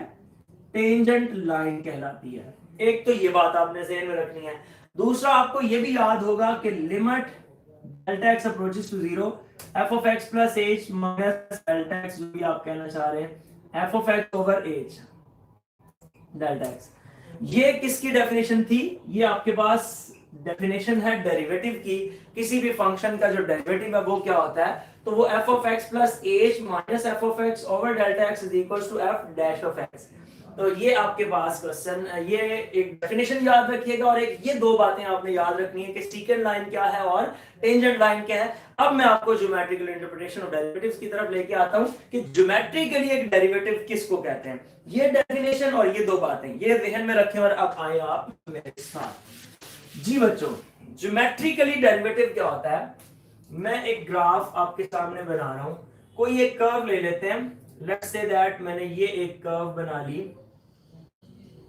टेंजेंट लाइन कहलाती है। एक तो ये बात आपने ज़हन में रखनी है। दूसरा आपको ये भी याद होगा कि limit delta x approaches to 0 f of x plus h minus delta x, जो भी आप कहना चाह रहे हैं, f of x over h delta x. ये किसकी डेफिनेशन थी, ये आपके पास डेफिनेशन है डेरिवेटिव की। किसी भी फंक्शन का जो डेरिवेटिव है वो क्या होता है, तो वो f of x plus h minus f of x over delta x is equals to f dash of x. तो ये आपके पास क्वेश्चन, ये एक डेफिनेशन याद रखिएगा और एक ये दो बातें आपने याद रखनी है कि सीकेंट लाइन क्या है और टेंजेंट लाइन क्या है। अब मैं आपको ज्योमेट्रिकल इंटरप्रिटेशन ऑफ डेरिवेटिव्स की तरफ लेके आता हूं कि ज्योमेट्रिकली एक डेरिवेटिव किसको कहते हैं। ये डेफिनेशन और ये दो बातें ये ध्यान में रखें और अब आए आप मेरे साथ। जी बच्चों, ज्योमेट्रिकली डेरिवेटिव क्या होता है? मैं एक ग्राफ आपके सामने बना रहा हूं, कोई एक कर्व ले लेते हैं। लेट्स से दैट मैंने ये एक कर्व बना ली,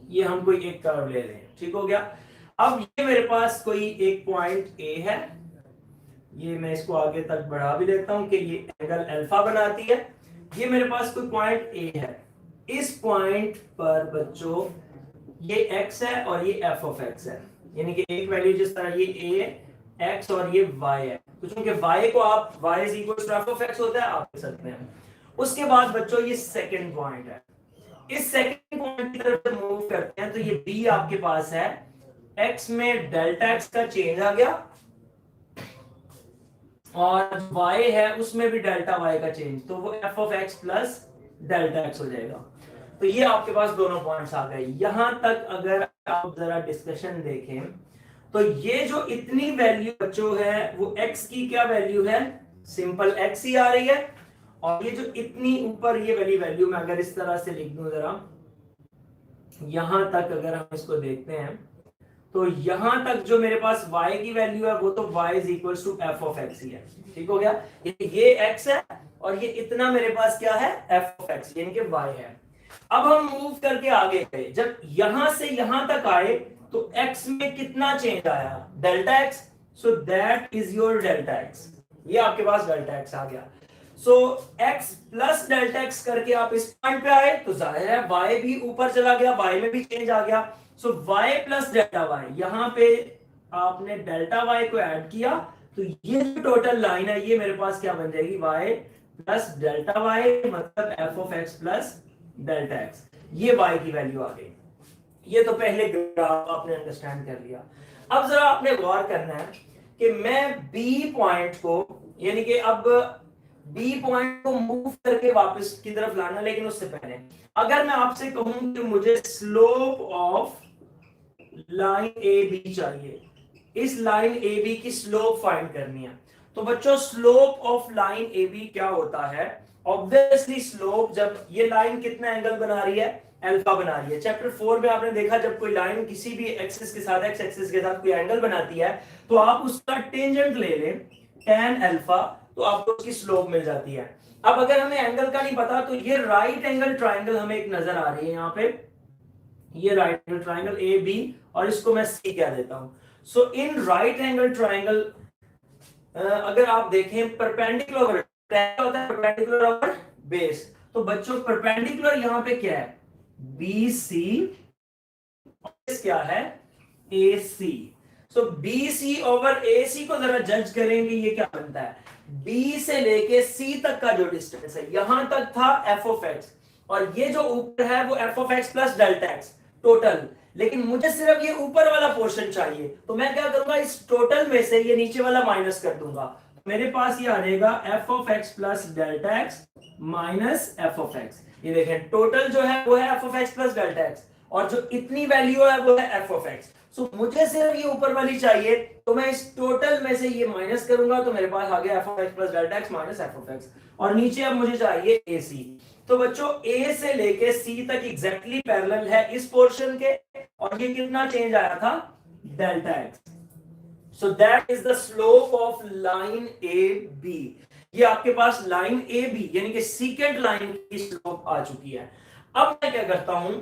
ये हम कोई एक कर्व ले रहे हैं, ठीक हो गया। अब ये मेरे पास कोई एक पॉइंट ए है, ये मैं इसको आगे तक बढ़ा भी लेता हूं कि ये एंगल अल्फा बनाती है। ये मेरे पास कोई पॉइंट ए है, इस पॉइंट पर बच्चों ये x है और ये f ऑफ x है, यानी कि एक वैल्यू जिस तरह ये a x और ये y है, तो चूंकि y को आप y is equal to f of x होता है आप लिख सकते हैं। उसके बाद बच्चों ये सेकंड पॉइंट है, इस सेकंड पॉइंट की तरफ से मूव करते हैं तो ये b आपके पास है, x में डेल्टा x का चेंज आ गया और y है उसमें भी डेल्टा y का चेंज, तो वो f of x plus delta x हो जाएगा। तो ये आपके पास दोनों पॉइंट्स आ गए। यहां तक अगर आप जरा डिस्कशन देखें तो ये जो इतनी वैल्यू बच्चों है वो x की क्या वैल्यू है, सिंपल x ही आ रही है। और ये जो इतनी ऊपर ये वाली वैल्यू मैं अगर इस तरह से लिख दूं जरा, यहां तक अगर हम इसको देखते हैं तो यहां तक जो मेरे पास y की वैल्यू है वो तो y is equal to f of x ही है, ठीक हो गया। ये x है और ये इतना मेरे पास क्या है, f ऑफ x यानी कि y है। अब हम मूव करके आगे गए, जब यहां से यहां तक आए तो x में कितना चेंज आया, delta x, so that is your delta x, ये आपके पास डेल्टा x आ गया। सो x प्लस डेल्टा x करके आप इस पॉइंट पे आए तो जाहिर है y भी ऊपर चला गया, y में भी चेंज आ गया। सो y प्लस डेल्टा y, यहां पे आपने डेल्टा y को ऐड किया तो ये जो टोटल लाइन है ये मेरे पास क्या बन जाएगी, y प्लस डेल्टा y मतलब f of x plus delta x, ये y की वैल्यू आ गई। ये तो पहले ग्राफ आपने अंडरस्टैंड कर लिया। अब जरा आपने गौर करना है कि मैं b पॉइंट को, यानी कि अब b पॉइंट को मूव करके वापस की तरफ लाना, लेकिन उससे पहले अगर मैं आपसे कहूं कि मुझे slope of line A B चाहिए, इस लाइन ए बी की स्लोप फाइंड करनी है, तो बच्चों slope of line A B क्या होता है, ऑब्वियसली स्लोप, जब ये लाइन कितना एंगल बना रही है, अल्फा बना रही है। चैप्टर 4 में आपने देखा जब कोई लाइन किसी भी एक्सिस के साथ, एक्स एक्सिस के साथ कोई एंगल बनाती है तो आप उसका टेंजेंट ले लें tan अल्फा, तो आपको उसकी स्लोप मिल जाती है। अब अगर हमें एंगल का नहीं पता तो ये राइट एंगल ट्राइंगल हमें एक नजर आ रही है यहाँ पे, ये right angle triangle A B और इसको मैं सी कह देता हूं। So in right angle triangle अगर आप देखें परपेंडिकुलर होता है, परपेंडिकुलर ओवर बेस, तो बच्चों परपेंडिकुलर यहां पे क्या है, बी सी, क्या है, ए सी। सो बी सी ओवर ए सी को जरा जज करेंगे, ये क्या बनता है, बी से लेके सी तक का जो डिस्टेंस है, यहां तक था एफ ऑफ एक्स और ये जो ऊपर है वो f of x plus delta x total, लेकिन मुझे सिर्फ ये ऊपर वाला पोर्शन चाहिए, तो मैं क्या करूंगा, इस टोटल में से ये नीचे वाला माइनस कर दूंगा, मेरे पास ये आ जाएगा F of x plus delta x minus f of x. ये देखें टोटल जो है वो है F of x plus delta x और जो इतनी वैल्यू है वो है एफ ऑफ एक्स। सो मुझे सिर्फ ये ऊपर वाली चाहिए, तो मैं इस टोटल में से ये माइनस करूंगा तो मेरे पास आ गया F of x plus delta x minus f of x, और नीचे अब मुझे चाहिए ए सी। तो बच्चों ए से लेके सी तक एग्जैक्टली पैरेलल है इस पोर्शन के, और ये कितना चेंज आया था, delta x. So that is the slope of line A B. ये आपके पास लाइन ए बी यानी कि सीकेंट लाइन की स्लोप आ चुकी है। अब मैं क्या करता हूं,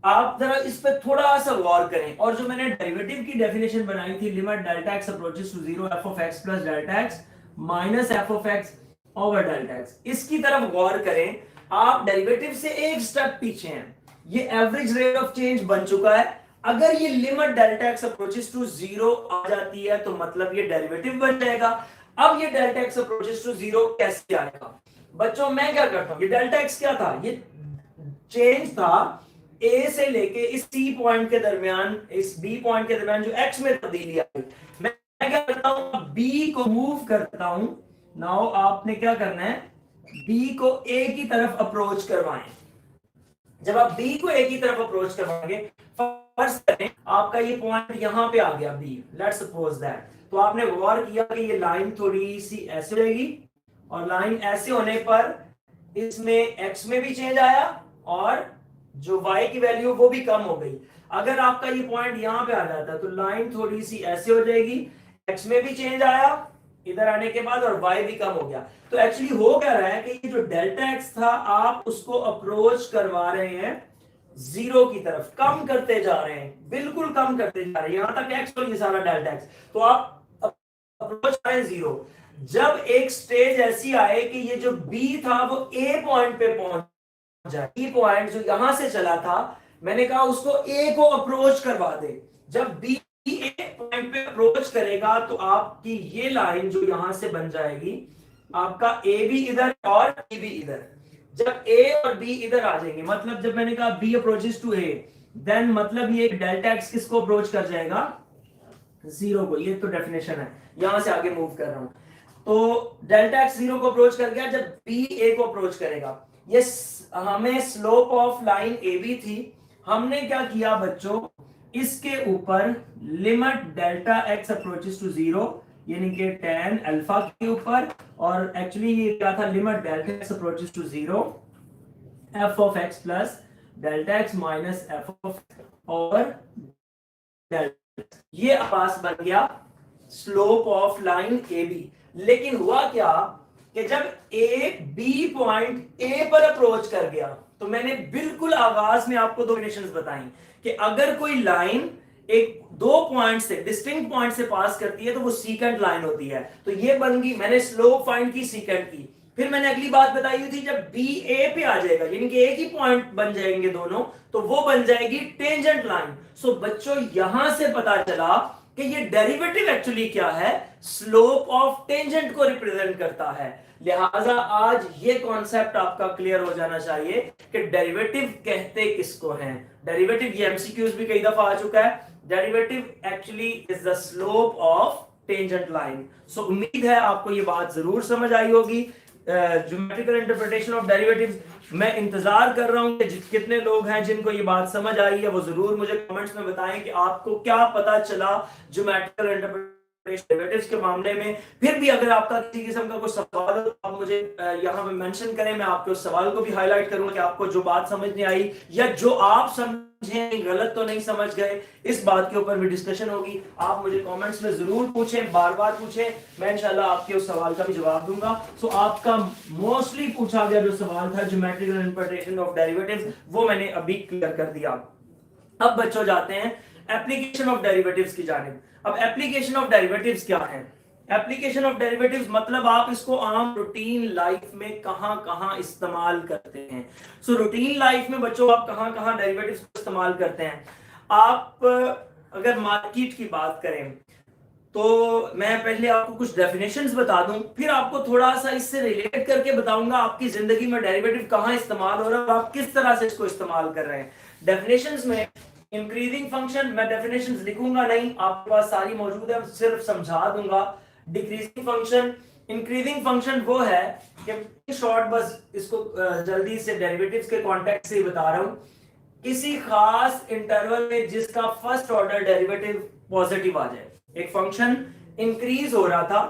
आप जरा इस पे थोड़ा सा गौर करें, और जो मैंने डेरिवेटिव की डेफिनेशन बनाई थी, limit delta x approaches to zero f of x plus delta x minus f of x over delta x, इसकी तरफ गौर करें। आप डेरिवेटिव से एक स्टेप पीछे हैं, ये एवरेज रेट ऑफ चेंज बन चुका है। अगर ये limit delta x approaches to zero आ जाती है तो मतलब ये डेरिवेटिव बन जाएगा। अब ये delta x approaches to zero कैसे आएगा, बच्चों मैं क्या करता हूं, ये डेल्टा एक्स क्या था, ये चेंज था ए से लेके इस सी पॉइंट के दरमियान, इस बी पॉइंट के दरमियान जो एक्स में तब्दीली आई, मैं क्या करता हूं, बी को मूव करता हूं। नाउ आपने क्या करना है, बी को ए की तरफ अप्रोच करवाएं, जब आप बी को ए की तरफ अप्रोच करवाएंगे, फर्ज करें आपका ये पॉइंट यहां पे आ गया बी, लेट्स सपोज दैट, तो आपने गौर किया कि ये लाइन थोड़ी सी ऐसे रहेगी, और लाइन ऐसे होने पर इसमें एक्स में भी चेंज आया और जो वाई की वैल्यू वो भी कम हो गई। अगर आपका ये पॉइंट यहां पे आ जाता तो लाइन थोड़ी सी ऐसे हो जाएगी, एक्स में भी चेंज आया इधर आने के बाद और y भी कम हो गया। तो एक्चुअली हो क्या रहा है कि ये जो डेल्टा x था आप उसको अप्रोच करवा रहे हैं जीरो की तरफ, कम करते जा रहे हैं, बिल्कुल कम करते जा रहे हैं, यहां तक x और ये सारा डेल्टा x, तो आप अप्रोच कर रहे हैं जीरो। जब एक स्टेज ऐसी आए कि ये जो b था वो a पॉइंट पे पहुंच जाए, b पॉइंट जो यहां से चला था, मैंने कहा उसको a को अप्रोच करवा दे। जब b ए पॉइंट पे अप्रोच करेगा तो आपकी ये लाइन जो यहां से बन जाएगी, आपका ए भी इधर और बी भी इधर। जब ए और बी इधर आ जाएंगे, मतलब जब मैंने कहा B approaches to A, then मतलब ये डेल्टा एक्स किसको अप्रोच कर जाएगा, जीरो को। ये तो डेफिनेशन है, यहां से आगे मूव कर रहा हूं। तो डेल्टा एक्स जीरो को अप्रोच कर गया, जब बी ए को अप्रोच करेगा। ये हमें slope of line A B थी, हमने क्या किया बच्चों, इसके ऊपर limit delta x approaches to zero, यानी कि tan अल्फा के ऊपर, और एक्चुअली ये क्या था, limit delta x approaches to zero f of x plus delta x minus f of, और ये पास बन गया slope of line A B. लेकिन हुआ क्या कि जब ए बी पॉइंट ए पर अप्रोच कर गया, तो मैंने बिल्कुल आगाज में आपको दो कंडीशंस बताई कि अगर कोई लाइन एक दो पॉइंट से, डिस्टिंक्ट पॉइंट से पास करती है तो वो सीकेंट लाइन होती है। तो ये बन गई, मैंने स्लोप फाइंड की सीकेंट की। फिर मैंने अगली बात बताई हुई थी, जब बी ए पे आ जाएगा, यानी कि एक ही पॉइंट बन जाएंगे दोनों, तो वो बन जाएगी टेंजेंट लाइन। सो बच्चों यहां से पता चला कि ये डेरिवेटिव एक्चुअली क्या है, स्लोप ऑफ टेंजेंट को रिप्रेजेंट करता है। लिहाजा आज ये कॉन्सेप्ट आपका क्लियर हो जाना चाहिए कि डेरिवेटिव कहते किसको हैं। डेरिवेटिव, ये एमसीक्यूज भी कई दफा आ चुका है, derivative actually is the slope of tangent line. So उम्मीद है आपको ये बात जरूर समझ आई होगी। ज्योमेट्रिकल इंटरप्रिटेशन ऑफ डेरिवेटिव्स, मैं इंतजार कर रहा हूं कि कितने लोग हैं जिनको ये बात समझ आई है, वो जरूर मुझे कमेंट्स में बताएं कि आपको क्या पता चला ज्योमेट्रिकल इंटरप्रिटेशन डेरिवेटिव्स के मामले में। फिर भी अगर आपका किसी किस्म का कोई सवाल हो तो आप मुझे यहाँ पे मेंशन करें, मैं आपके उस सवाल को भी हाईलाइट करूंगा कि आपको जो बात समझ नहीं आई या जो आप समझे गलत तो नहीं समझ गए, इस बात के ऊपर भी डिस्कशन होगी। आप मुझे कमेंट्स में जरूर पूछें, बार बार पूछें, मैं इंशाल्लाह आपके उस सवाल का भी जवाब दूंगा। सो आपका मोस्टली पूछा गया जो सवाल था ज्योमेट्रिकल इंटरप्रिटेशन ऑफ डेरिवेटिव्स, वो मैंने अभी क्लियर कर दिया। अब बच्चों जाते हैं एप्लीकेशन ऑफ डेरिवेटिव्स की जानिब। अब एप्लीकेशन ऑफ डेरिवेटिव्स क्या है? एप्लीकेशन ऑफ डेरिवेटिव्स मतलब आप इसको आम रूटीन लाइफ में कहां कहां इस्तेमाल करते हैं। सो रूटीन लाइफ में बच्चों आप कहां कहां डेरिवेटिव्स को इस्तेमाल करते हैं। आप अगर मार्केट की बात करें तो मैं पहले आपको कुछ डेफिनेशंस बता दूं, फिर आपको थोड़ा सा इससे रिलेट करके बताऊंगा आपकी जिंदगी में डेरिवेटिव कहां इस्तेमाल हो रहा है और आप किस तरह से इसको इस्तेमाल कर रहे हैं। डेफिनेशंस में इंक्रीजिंग फंक्शन, मैं डेफिनेशंस लिखूंगा नहीं, आपके पास सारी मौजूद है, सिर्फ समझा दूंगा। डिक्रीजिंग फंक्शन, इंक्रीजिंग फंक्शन वो है कि शॉर्ट, बस इसको जल्दी से डेरिवेटिव्स के कॉन्टेक्स्ट से बता रहा हूं, किसी खास इंटरवल में जिसका फर्स्ट ऑर्डर डेरिवेटिव पॉजिटिव आ जाए। एक फंक्शन इंक्रीज हो रहा था,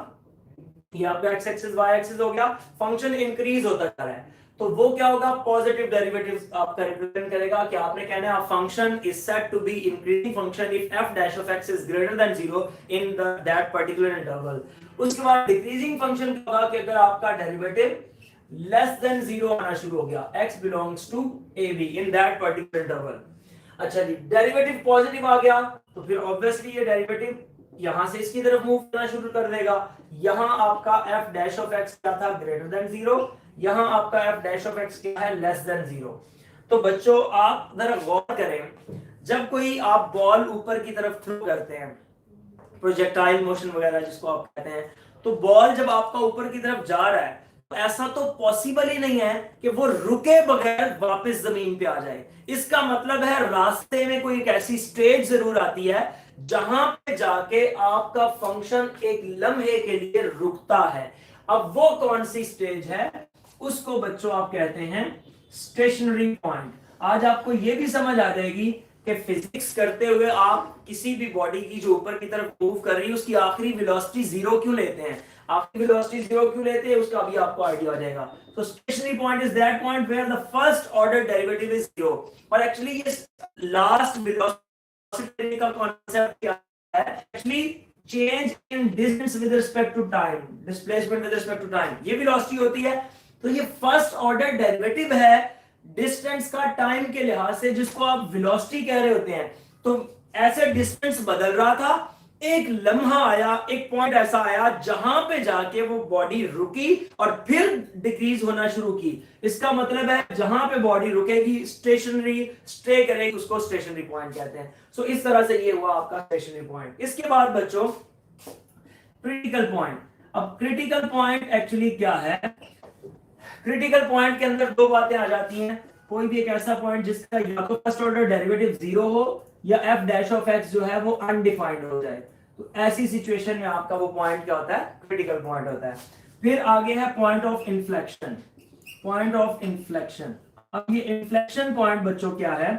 ये आपका एक्स एक्सिस वाई एक्सिस हो गया, फंक्शन इंक्रीज होता जा रहा है, तो वो क्या होगा, पॉजिटिव डेरिवेटिव आपका रिप्रेजेंट करेगा कि आपने कहना है function is said to be increasing function if f dash of x is greater than 0 in that particular interval. उसके बाद डिक्रीजिंग फंक्शन क्या होगा कि अगर आपका डेरिवेटिव लेस देन 0 आना शुरू हो गया, x belongs to a b in that particular interval. अच्छा जी, डेरिवेटिव पॉजिटिव आ गया तो फिर ऑब्वियसली ये डेरिवेटिव यहां से इसकी तरफ मूव करना शुरू कर देगा। यहां आपका f डैश ऑफ x क्या था, ग्रेटर देन 0, यहां आपका f डैश ऑफ x क्या है, लेस देन 0। तो बच्चों आप जरा गौर करें, जब कोई आप बॉल ऊपर की तरफ थ्रो करते हैं, प्रोजेक्टाइल मोशन वगैरह जिसको आप कहते हैं, तो बॉल जब आपका ऊपर की तरफ जा रहा है तो ऐसा तो पॉसिबल ही नहीं है कि वो रुके बगैर वापस जमीन पे आ जाए। इसका मतलब है रास्ते में कोई एक ऐसी स्टेज जरूर आती है जहां पे जाके आपका फंक्शन एक लम्हे के लिए रुकता है। अब वो कौन सी स्टेज है, उसको बच्चों आप कहते हैं स्टेशनरी पॉइंट। आज आपको ये भी समझ आ जाएगी कि फिजिक्स करते हुए आप किसी भी बॉडी की जो ऊपर की तरफ मूव कर रही है उसकी आखिरी वेलोसिटी जीरो क्यों लेते हैं, आखिरी वेलोसिटी जीरो क्यों लेते हैं, उसका भी आपको आइडिया हो जाएगा। तो stationary point is that point where the first order derivative is zero. और एक्चुअली ये लास्ट वेलोसिटी का कांसेप्ट क्या है, actually change in distance with respect to time, displacement with respect to time, ये वेलोसिटी होती है। तो ये फर्स्ट ऑर्डर डेरिवेटिव है डिस्टेंस का टाइम के लिहाज से, जिसको आप वेलोसिटी कह रहे होते हैं। तो ऐसे डिस्टेंस बदल रहा था, एक लम्हा आया, एक पॉइंट ऐसा आया जहां पे जाके वो बॉडी रुकी और फिर डिक्रीज होना शुरू की। इसका मतलब है जहां पे बॉडी रुकेगी, स्टेशनरी स्टे करेगी, उसको स्टेशनरी पॉइंट कहते हैं। सो इस तरह से ये हुआ आपका स्टेशनरी पॉइंट। इसके बाद बच्चों क्रिटिकल पॉइंट। अब क्रिटिकल पॉइंट एक्चुअली क्या है, क्रिटिकल पॉइंट के अंदर दो बातें आ जाती हैं। कोई भी एक ऐसा पॉइंट जिसका या तो फर्स्ट ऑर्डर डेरिवेटिव जीरो हो या एफ डैश ऑफ एक्स जो है वो अनडिफाइंड हो जाए, तो ऐसी सिचुएशन में आपका वो पॉइंट क्या होता है, क्रिटिकल पॉइंट होता है। फिर आगे है point of inflection. Point of inflection, अब ये इन्फ्लेक्शन पॉइंट बच्चों क्या है,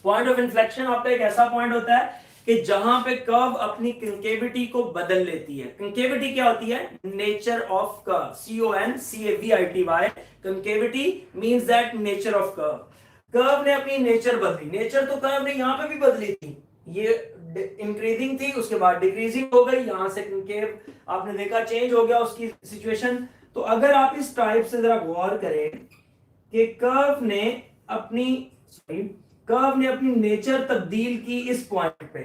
पॉइंट ऑफ इन्फ्लेक्शन आपका एक ऐसा पॉइंट होता है कि जहां पे कर्व अपनी कंकेविटी को बदल लेती है। कंकेविटी क्या होती है, nature of curve, CONCAVITY, concavity means that nature of curve. Curve ने अपनी नेचर बदली, नेचर तो कर्व ने यहां पे भी बदली थी, ये इंक्रीजिंग थी, उसके बाद डिक्रीजिंग हो गई, यहां से कंकेव आपने देखा चेंज हो गया उसकी सिचुएशन। तो अगर आप इस टाइप से जरा गौर करें कि कर्व ने अपनी नेचर तब्दील की इस पॉइंट पे,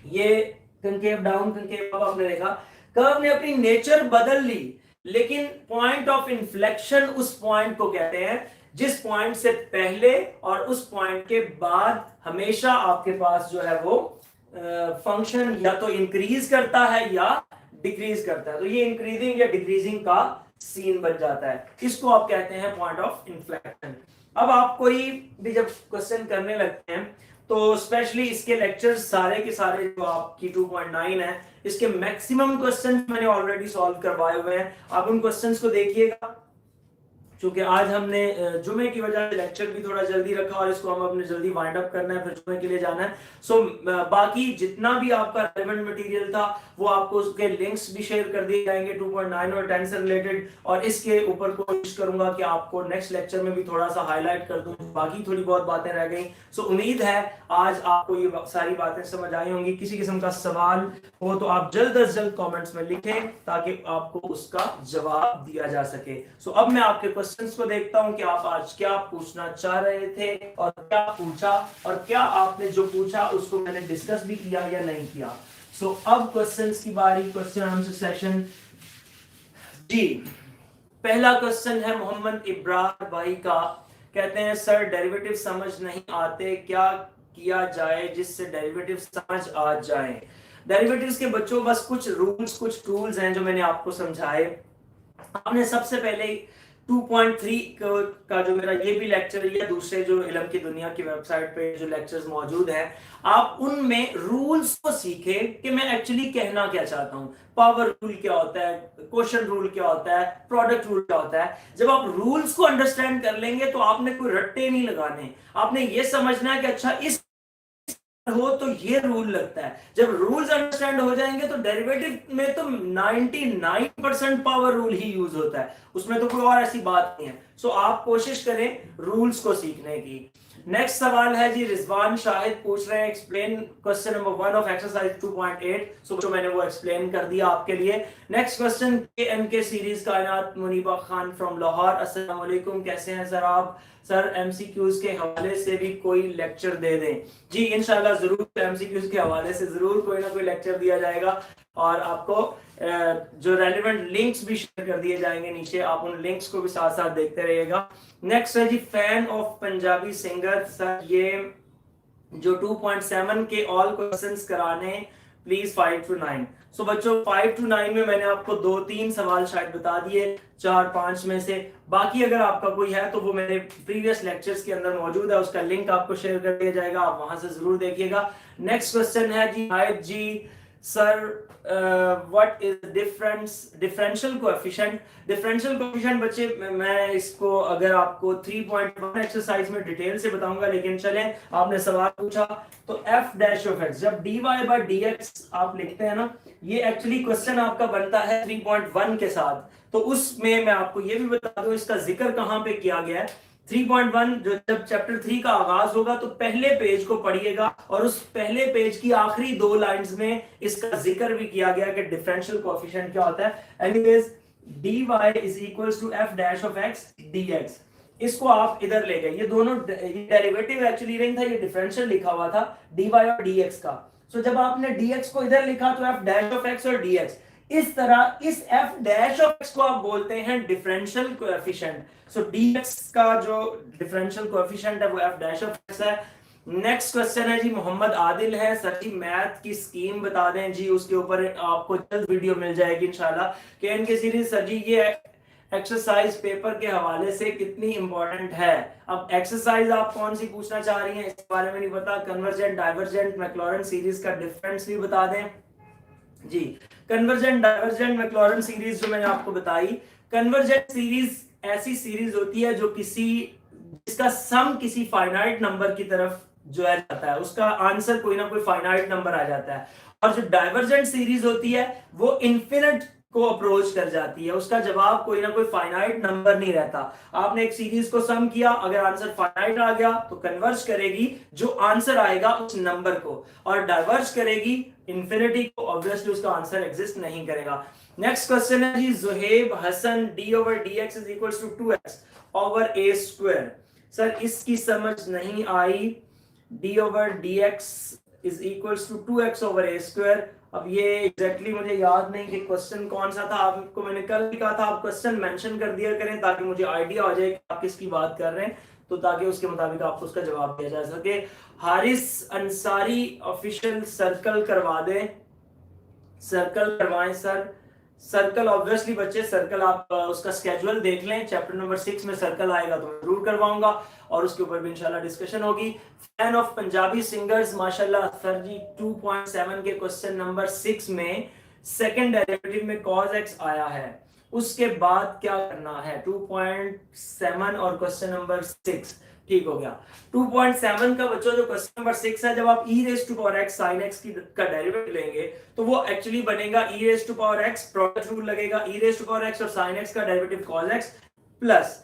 ये कंकेव डाउन कंकेव अप आपने देखा, कर्व ने अपनी नेचर बदल ली, लेकिन पॉइंट ऑफ इन्फ्लेक्शन उस पॉइंट को कहते हैं जिस पॉइंट से पहले और उस पॉइंट के बाद हमेशा आपके पास जो है वो फंक्शन या तो इंक्रीज करता है या डिक्रीज करता है। तो ये इंक्रीजिंग या डिक्रीजिंग का सीन बन जाता है, इसको आप कहते हैं पॉइंट ऑफ इन्फ्लेक्शन। अब आप कोई भी जब क्वेश्चन करने लगते हैं तो स्पेशली इसके लेक्चर्स सारे के सारे जो आपकी 2.9 है, इसके मैक्सिमम क्वेश्चन मैंने ऑलरेडी सॉल्व करवाए हुए हैं। आप उन क्वेश्चंस को देखिएगा, क्योंकि आज हमने जुमे की वजह से लेक्चर भी थोड़ा जल्दी रखा और इसको हम अपने जल्दी वाइंड अप करना है, फिर जुमे के लिए जाना है। सो बाकी जितना भी आपका रेलेवेंट मटेरियल था वो आपको उसके लिंक्स भी शेयर कर दिए जाएंगे 2.9 और 10 से रिलेटेड, और इसके ऊपर कोशिश करूंगा कि आपको नेक्स्ट लेक्चर में भी थोड़ा सा हाईलाइट कर दूं, बाकी थोड़ी बहुत बातें रह गई। सो उम्मीद है आज आपको ये सारी बातें समझ आई होंगी। किसी किस्म का सवाल हो तो आप जल्द अज जल्द कमेंट्स में लिखें ताकि आपको उसका जवाब दिया जा सके। सो अब मैं आपके क्वेश्चंस को देखता हूं कि आप आज क्या पूछना चाह रहे थे और क्या पूछा, और क्या आपने जो पूछा उसको मैंने डिस्कस भी किया या नहीं किया। सो अब क्वेश्चंस की बारी, क्वेश्चन आंसर सेशन। जी पहला क्वेश्चन है मोहम्मद इब्रार भाई का, कहते हैं सर डेरिवेटिव समझ नहीं आते, क्या किया जाए जिससे डेरिवेटिव समझ आ जाए। डेरिवेटिव्स के बच्चों बस कुछ रूल्स कुछ टूल्स हैं जो मैंने आपको समझाए। आपने सबसे पहले 2.3 का जो मेरा ये भी लेक्चर है या दूसरे जो इल्म की दुनिया की वेबसाइट पे जो लेक्चर्स मौजूद हैं, आप उनमें रूल्स को सीखें कि मैं एक्चुअली कहना क्या चाहता हूं। पावर रूल क्या होता है, क्वोशंट रूल क्या होता है, प्रोडक्ट रूल क्या होता है। जब आप रूल्स को अंडरस्टैंड कर लेंगे तो आपने कोई रट्टे नहीं लगाने, आपने ये समझना है कि अच्छा इस हो तो ये रूल लगता है। जब रूल्स अंडरस्टैंड हो जाएंगे तो डेरिवेटिव में तो 99% पावर रूल ही यूज होता है, उसमें तो कोई और ऐसी बात नहीं है। सो आप कोशिश करें रूल्स को सीखने की। नेक्स्ट सवाल है जी, रिजवान शाहिद पूछ रहे हैं explain question number 1 of exercise 2.8। सो मैंने वो एक्सप्लेन कर दिया आपके लिए। नेक्स्ट क्वेश्चन के सीरीज कायनात मुनीबा खान फ्रॉम लाहौर, अस्सलाम वालेकुम, कैसे हैं सर आप। सर एमसीक्यूज के हवाले से भी कोई लेक्चर दे दें। जी इंशाल्लाह जरूर एमसीक्यूज के हवाले से जरूर कोई ना कोई लेक्चर दिया जाएगा और आपको जो रेलेवेंट लिंक्स भी शेयर कर दिए जाएंगे नीचे, आप उन लिंक्स को भी साथ साथ देखते रहिएगा। नेक्स्ट है जी, fan of Punjabi singer, sir ये जो 2.7 के ऑल क्वेश्चंस कराने प्लीज 5 to 9। सो बच्चों 5 to 9 में मैंने आपको 2-3 सवाल शायद बता दिए 4-5 में से, बाकी अगर आपका कोई है तो वो मेरे प्रीवियस लेक्चर्स के अंदर मौजूद है, उसका लिंक आपको शेयर कर दिया जाएगा, आप वहां से जरूर देखिएगा। नेक्स्ट क्वेश्चन है जी, हायद जी sir what is differential coefficient? Differential coefficient बच्चे मैं इसको अगर आपको 3.1 एक्सरसाइज में डिटेल से बताऊंगा, लेकिन चलें आपने सवाल पूछा तो f डैश ऑफ x जब dy बाय dx आप लिखते हैं ना, ये एक्चुअली क्वेश्चन आपका बनता है 3.1 के साथ। तो उसमें मैं आपको ये भी बता दूं इसका जिक्र कहां पे किया गया है। 3.1 जो जब चैप्टर 3 का आगाज होगा तो पहले पेज को पढ़िएगा और उस पहले पेज की आखिरी 2 लाइंस में इसका जिक्र भी किया गया कि डिफरेंशियल कोएफिशिएंट क्या होता है। Anyways dy is equals to f dash of x dx, इसको आप इधर ले गए। ये दोनों डेरिवेटिव एक्चुअली नहीं था, ये डिफरेंशियल लिखा हुआ था dy और dx का। सो जब आपने dx को इधर लिखा तो f डैश ऑफ x और dx, इस तरह इस f डैश ऑफ x को आप बोलते हैं डिफरेंशियल कोएफिशिएंट। सो dx का जो डिफरेंशियल कोएफिशिएंट है वो f डैश ऑफ x है। नेक्स्ट क्वेश्चन है जी, मोहम्मद आदिल है, सर जी मैथ की स्कीम बता दें जी, उसके ऊपर आपको जल्द वीडियो मिल जाएगी इंशाल्लाह। केएन के सीरीज सर जी ये एक्सरसाइज पेपर के हवाले से कितनी इंपॉर्टेंट है? अब एक्सरसाइज आप कौन सी पूछना चाह रही हैं इसके बारे में नहीं पता। कन्वर्जेंट डाइवर्जेंट मैक्लॉरेन सीरीज का डिफरेंस भी बता दें जी। कन्वर्जेंट डाइवर्जेंट मैक्लॉरेन सीरीज जो मैंने आपको बताई, कन्वर्जेंट सीरीज ऐसी सीरीज होती है जो जिसका सम किसी फाइनाइट नंबर की तरफ जो है जाता है, उसका आंसर कोई ना कोई फाइनाइट नंबर आ जाता है। और जो डाइवर्जेंट सीरीज होती है वो इन्फिनिट को अप्रोच कर जाती है, उसका जवाब कोई ना कोई फाइनाइट नंबर नहीं रहता। आपने एक सीरीज को सम किया, अगर आंसर फाइनाइट आ गया तो कन्वर्ज करेगी जो आंसर आएगा उस नंबर को, और डाइवर्ज करेगी इंफिनिटी को, ऑब्वियसली उसका आंसर एग्जिस्ट नहीं करेगा। नेक्स्ट क्वेश्चन है जी, Zuhaib Hasan d over dx is equals to 2x over a square. Sir इसकी समझ नहीं आई, d over dx is equals to 2x over a square. अब ये एग्जैक्टली मुझे याद नहीं कि क्वेश्चन कौन सा था, आपको मैंने कल भी कहा था आप क्वेश्चन मेंशन कर दिया करें ताकि मुझे आइडिया हो जाए कि आप किसकी बात कर रहे हैं, तो ताकि उसके मुताबिक आपको उसका जवाब दिया जा सके। हारिस अंसारी ऑफिशियल सर्कल करवा दें, सर्कल करवाएं सर। सर्कल ऑब्वियसली बच्चे सर्कल आप उसका स्केड्यूल देख लें, चैप्टर नंबर 6 में सर्कल आएगा तो मैं जरूर करवाऊंगा और उसके ऊपर भी इंशाल्लाह डिस्कशन होगी। फैन ऑफ पंजाबी सिंगर्स माशाल्लाह सर जी 2.7 के क्वेश्चन नंबर 6 में सेकंड डेरिवेटिव में cos x आया है, उसके बाद क्या करना है? 2.7 और क्वेश्चन नंबर 6 ठीक हो गया। 2.7 का बच्चों जो क्वेश्चन नंबर 6 है, जब आप e raise to power x sin x का डेरिवेटिव लेंगे तो वो एक्चुअली बनेगा e raise to power x, product rule लगेगा, e raise to power x और sin x का डेरिवेटिव cos x प्लस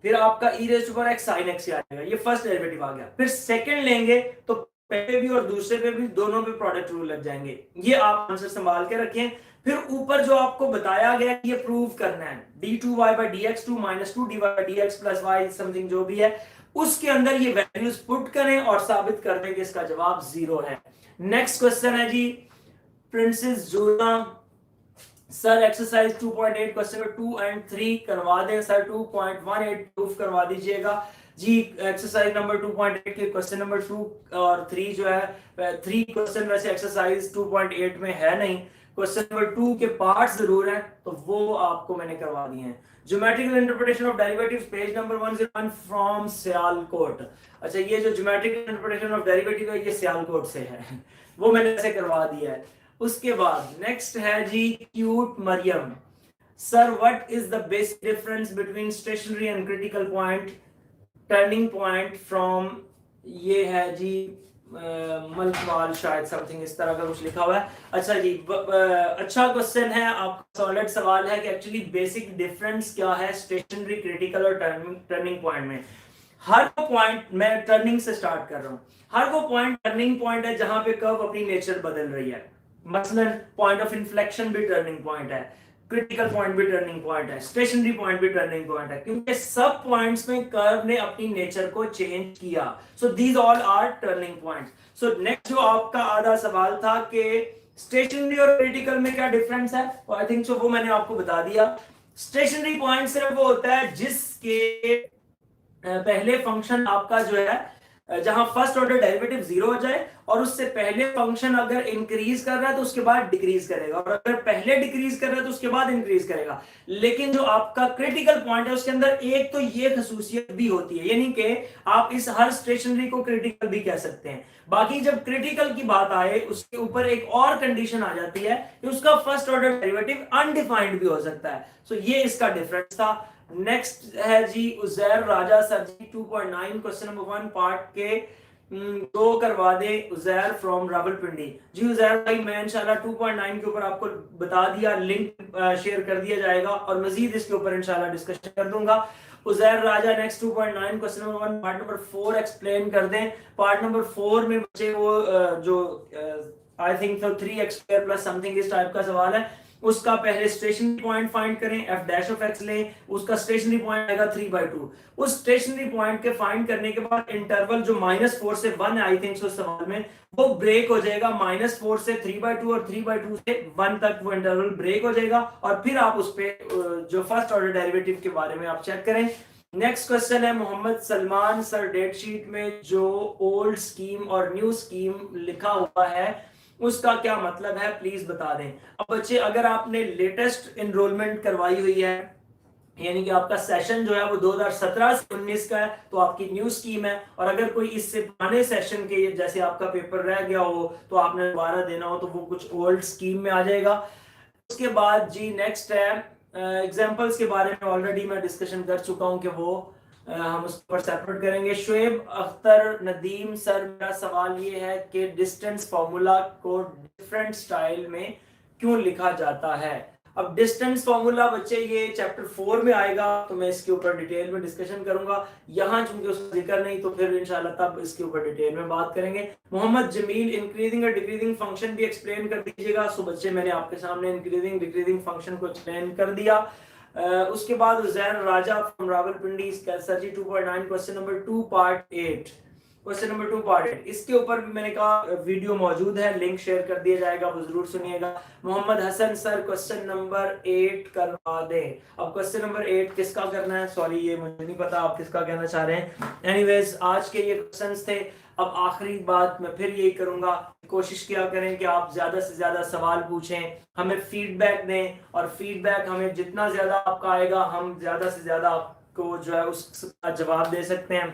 फिर आपका e raise to power x sin x आ जाएगा। ये फर्स्ट डेरिवेटिव आ गया। फिर सेकंड लेंगे तो पहले भी और दूसरे पे भी दोनों पे प्रोडक्ट रूल लग जाएंगे। ये आप आंसर संभाल के रखें। फिर ऊपर जो आपको बताया गया ये प्रूव करना है, d2y by dx2 minus 2dy by dx plus y something जो भी है उसके अंदर ये वैल्यूज पुट करें और साबित कर दें कि इसका जवाब 0 है। नेक्स्ट क्वेश्चन है जी, princess Juna sir exercise 2.8 question number 2 and 3 करवा दें सर। 2.18 प्रूफ करवा दीजिएगा जी। एक्सरसाइज नंबर 2.8 के क्वेश्चन नंबर 2 और 3 जो है 3 क्वेश्चन वैसे एक्सरसाइज 2.8 में है नहीं, क्वेश्चन नंबर 2 के पार्ट्स जरूर हैं तो वो आपको मैंने करवा दिए हैं। Geometrical interpretation of derivatives page number 101 from Sialkot. अच्छा ये जो ज्योमेट्रिकल इंटरप्रिटेशन ऑफ डेरिवेटिव है ये सियालकोट से है वो मैंने ऐसे करवा दिया है। उसके बाद नेक्स्ट है जी cute Maryam sir, what is the basic difference between stationary and critical point turning point from, ये है जी मल्कवाल शायद समथिंग इस तरह का कुछ लिखा हुआ है। अच्छा जी अच्छा क्वेश्चन है, आपका सॉलिड सवाल है कि एक्चुअली बेसिक डिफरेंस क्या है स्टेशनरी क्रिटिकल और टर्निंग पॉइंट में। हर वो पॉइंट, मैं टर्निंग से स्टार्ट कर रहा हूं, हर वो पॉइंट टर्निंग पॉइंट है जहां पे कर्व अपनी नेचर बदल रही है। मसलन पॉइंट ऑफ इन्फ्लेक्शन भी टर्निंग पॉइंट है, क्रिटिकल पॉइंट भी टर्निंग पॉइंट है, स्टेशनरी पॉइंट भी टर्निंग पॉइंट है, क्योंकि सब पॉइंट्स में कर्व ने अपनी नेचर को चेंज किया। So these all are turning points. So next जो आपका आधा सवाल था कि स्टेशनरी और क्रिटिकल में क्या डिफरेंस है, आई थिंक सो वो मैंने आपको बता दिया। स्टेशनरी पॉइंट सिर्फ वो होता है जिसके पहले फंक्शन आपका जो है जहां फर्स्ट ऑर्डर डेरिवेटिव 0 हो जाए और उससे पहले फंक्शन अगर इंक्रीज कर रहा है तो उसके बाद डिक्रीज करेगा, और अगर पहले डिक्रीज कर रहा है तो उसके बाद इंक्रीज करेगा। लेकिन जो आपका क्रिटिकल पॉइंट है उसके अंदर एक तो ये खसूसियत भी होती है, यानी कि आप इस हर स्टेशनरी को क्रिटिकल भी कह सकते हैं। बाकी जब क्रिटिकल की बात आए उसके ऊपर एक और कंडीशन आ जाती है कि उसका फर्स्ट ऑर्डर डेरिवेटिव अनडिफाइंड भी हो सकता है। सो ये इसका डिफरेंस था। नेक्स्ट है जी उजैर राजा sir ji 2.9 question number 1 part के दो करवा दे उजैर फ्रॉम रावलपिंडी। जी उजैर भाई मैं इंशाल्लाह 2.9 के ऊपर आपको बता दिया, लिंक शेयर कर दिया जाएगा और मजीद इसके ऊपर इंशाल्लाह डिस्कशन कर दूंगा। Uzair Raja next 2.9 question number 1 part number 4 explain कर दें। पार्ट नंबर 4 में बच्चे वो जो आई थिंक तो 3x² प्लस समथिंग इस टाइप का सवाल है, उसका पहले स्टेशनरी पॉइंट फाइंड करें, f डैश ऑफ x लें, उसका स्टेशनरी पॉइंट आएगा 3/2। उस स्टेशनरी पॉइंट के फाइंड करने के बाद इंटरवल जो -4 से 1 है आई थिंक सो सवाल में, वो ब्रेक हो जाएगा -4 से 3/2 और 3/2 से 1 तक वो इंटरवल ब्रेक हो जाएगा, और फिर आप उस पे जो फर्स्ट ऑर्डर डेरिवेटिव के बारे में आप चेक करें। नेक्स्ट क्वेश्चन है Mohammad Salman sir, date sheet में जो ओल्ड स्कीम और न्यू स्कीम लिखा हुआ है उसका क्या मतलब है, प्लीज बता दें। अब बच्चे अगर आपने लेटेस्ट एनरोलमेंट करवाई हुई है, यानी कि आपका सेशन जो है वो 2017 से 19 का है, तो आपकी न्यू स्कीम है। और अगर कोई इससे पुराने सेशन के जैसे आपका पेपर रह गया हो तो आपने दोबारा देना हो तो वो कुछ ओल्ड स्कीम में आ जाएगा। उसके बाद जी नेक्स्ट है एग्जांपल्स के बारे में ऑलरेडी मैं डिस्कशन कर चुका हूं कि वो हम उस पर सेपरेट करेंगे। शुएब अख्तर नदीम सर, मेरा सवाल ये है कि डिस्टेंस फार्मूला को डिफरेंट स्टाइल में क्यों लिखा जाता है। अब डिस्टेंस फार्मूला बच्चे ये चैप्टर 4 में आएगा तो मैं इसके ऊपर डिटेल में डिस्कशन करूंगा, यहाँ चूंकि उसका जिक्र नहीं तो फिर इंशाल्लाह तब इसके ऊपर डिटेल में बात करेंगे। मोहम्मद जमील इंक्रीजिंग और डिक्रीजिंग फंक्शन भी एक्सप्लेन कर दीजिएगा। सो बच्चे मैंने आपके सामने इंक्रीजिंग डिक्रीजिंग फंक्शन को एक्सप्लेन कर दिया। उसके बाद Uzair Raja from Rawalpindi sir ji 2.9 question number 2 part 8, question number 2 part 8, इसके ऊपर भी मैंने कहा वीडियो मौजूद है, लिंक शेयर कर दिया जाएगा, वो जरूर सुनिएगा। Mohammad Hasan sir question number 8 करवा दें। अब क्वेश्चन नंबर 8 किसका करना है, सॉरी ये मुझे नहीं पता आप किसका कहना चाह रहे हैं। एनीवेज आज के ये क्वेश्चंस थे। अब आखिरी बात मैं फिर यही करूंगा, कोशिश किया करें कि आप ज्यादा से ज्यादा सवाल पूछें, हमें फीडबैक दें, और फीडबैक हमें जितना ज्यादा आपका आएगा हम ज्यादा से ज्यादा आपको जो है उसका जवाब दे सकते हैं।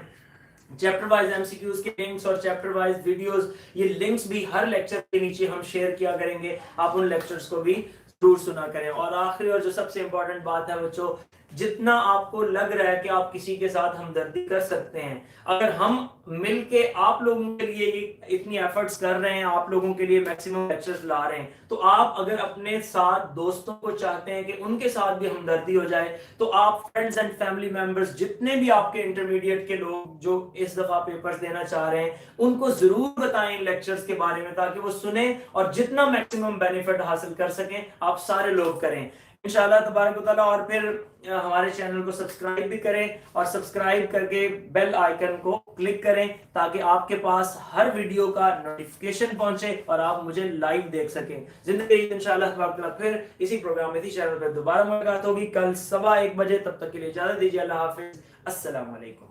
चैप्टर वाइज एमसीक्यूज के लिंक्स और चैप्टर वाइज वीडियोस, ये लिंक्स भी हर लेक्चर के नीचे हम शेयर किया करेंगे, आप उन लेक्चर्स को भी जरूर सुना करें। और आखिरी और जो सबसे इंपॉर्टेंट बात है बच्चों, जितना आपको लग रहा है कि आप किसी के साथ हमदर्दी कर सकते हैं, अगर हम मिलके आप लोगों के लिए इतनी एफर्ट्स कर रहे हैं, आप लोगों के लिए मैक्सिमम लेक्चर्स ला रहे हैं, तो आप अगर अपने साथ दोस्तों को चाहते हैं कि उनके साथ भी हमदर्दी हो जाए, तो आप फ्रेंड्स एंड फैमिली मेंबर्स जितने भी आपके इंटरमीडिएट के लोग जो इस दफा पेपर्स देना चाह रहे हैं उनको जरूर बताएं लेक्चर्स के बारे में, ताकि वो सुने और जितना मैक्सिमम बेनिफिट हासिल कर सकें आप सारे लोग करें इंशाल्लाह तबारक व तआला। और फिर हमारे चैनल को सब्सक्राइब भी करें, और सब्सक्राइब करके बेल आइकन को क्लिक करें ताकि आपके पास हर वीडियो का नोटिफिकेशन पहुंचे और आप मुझे लाइव देख सकें। जिंदगी इंशाल्लाह तबारक व तआला फिर इसी प्रोग्राम में इसी चैनल पर दोबारा मुलाकात होगी कल 1:15 बजे। तब तक के लिए इजाजत दीजिए, अल्लाह हाफिज, अस्सलाम वालेकुम।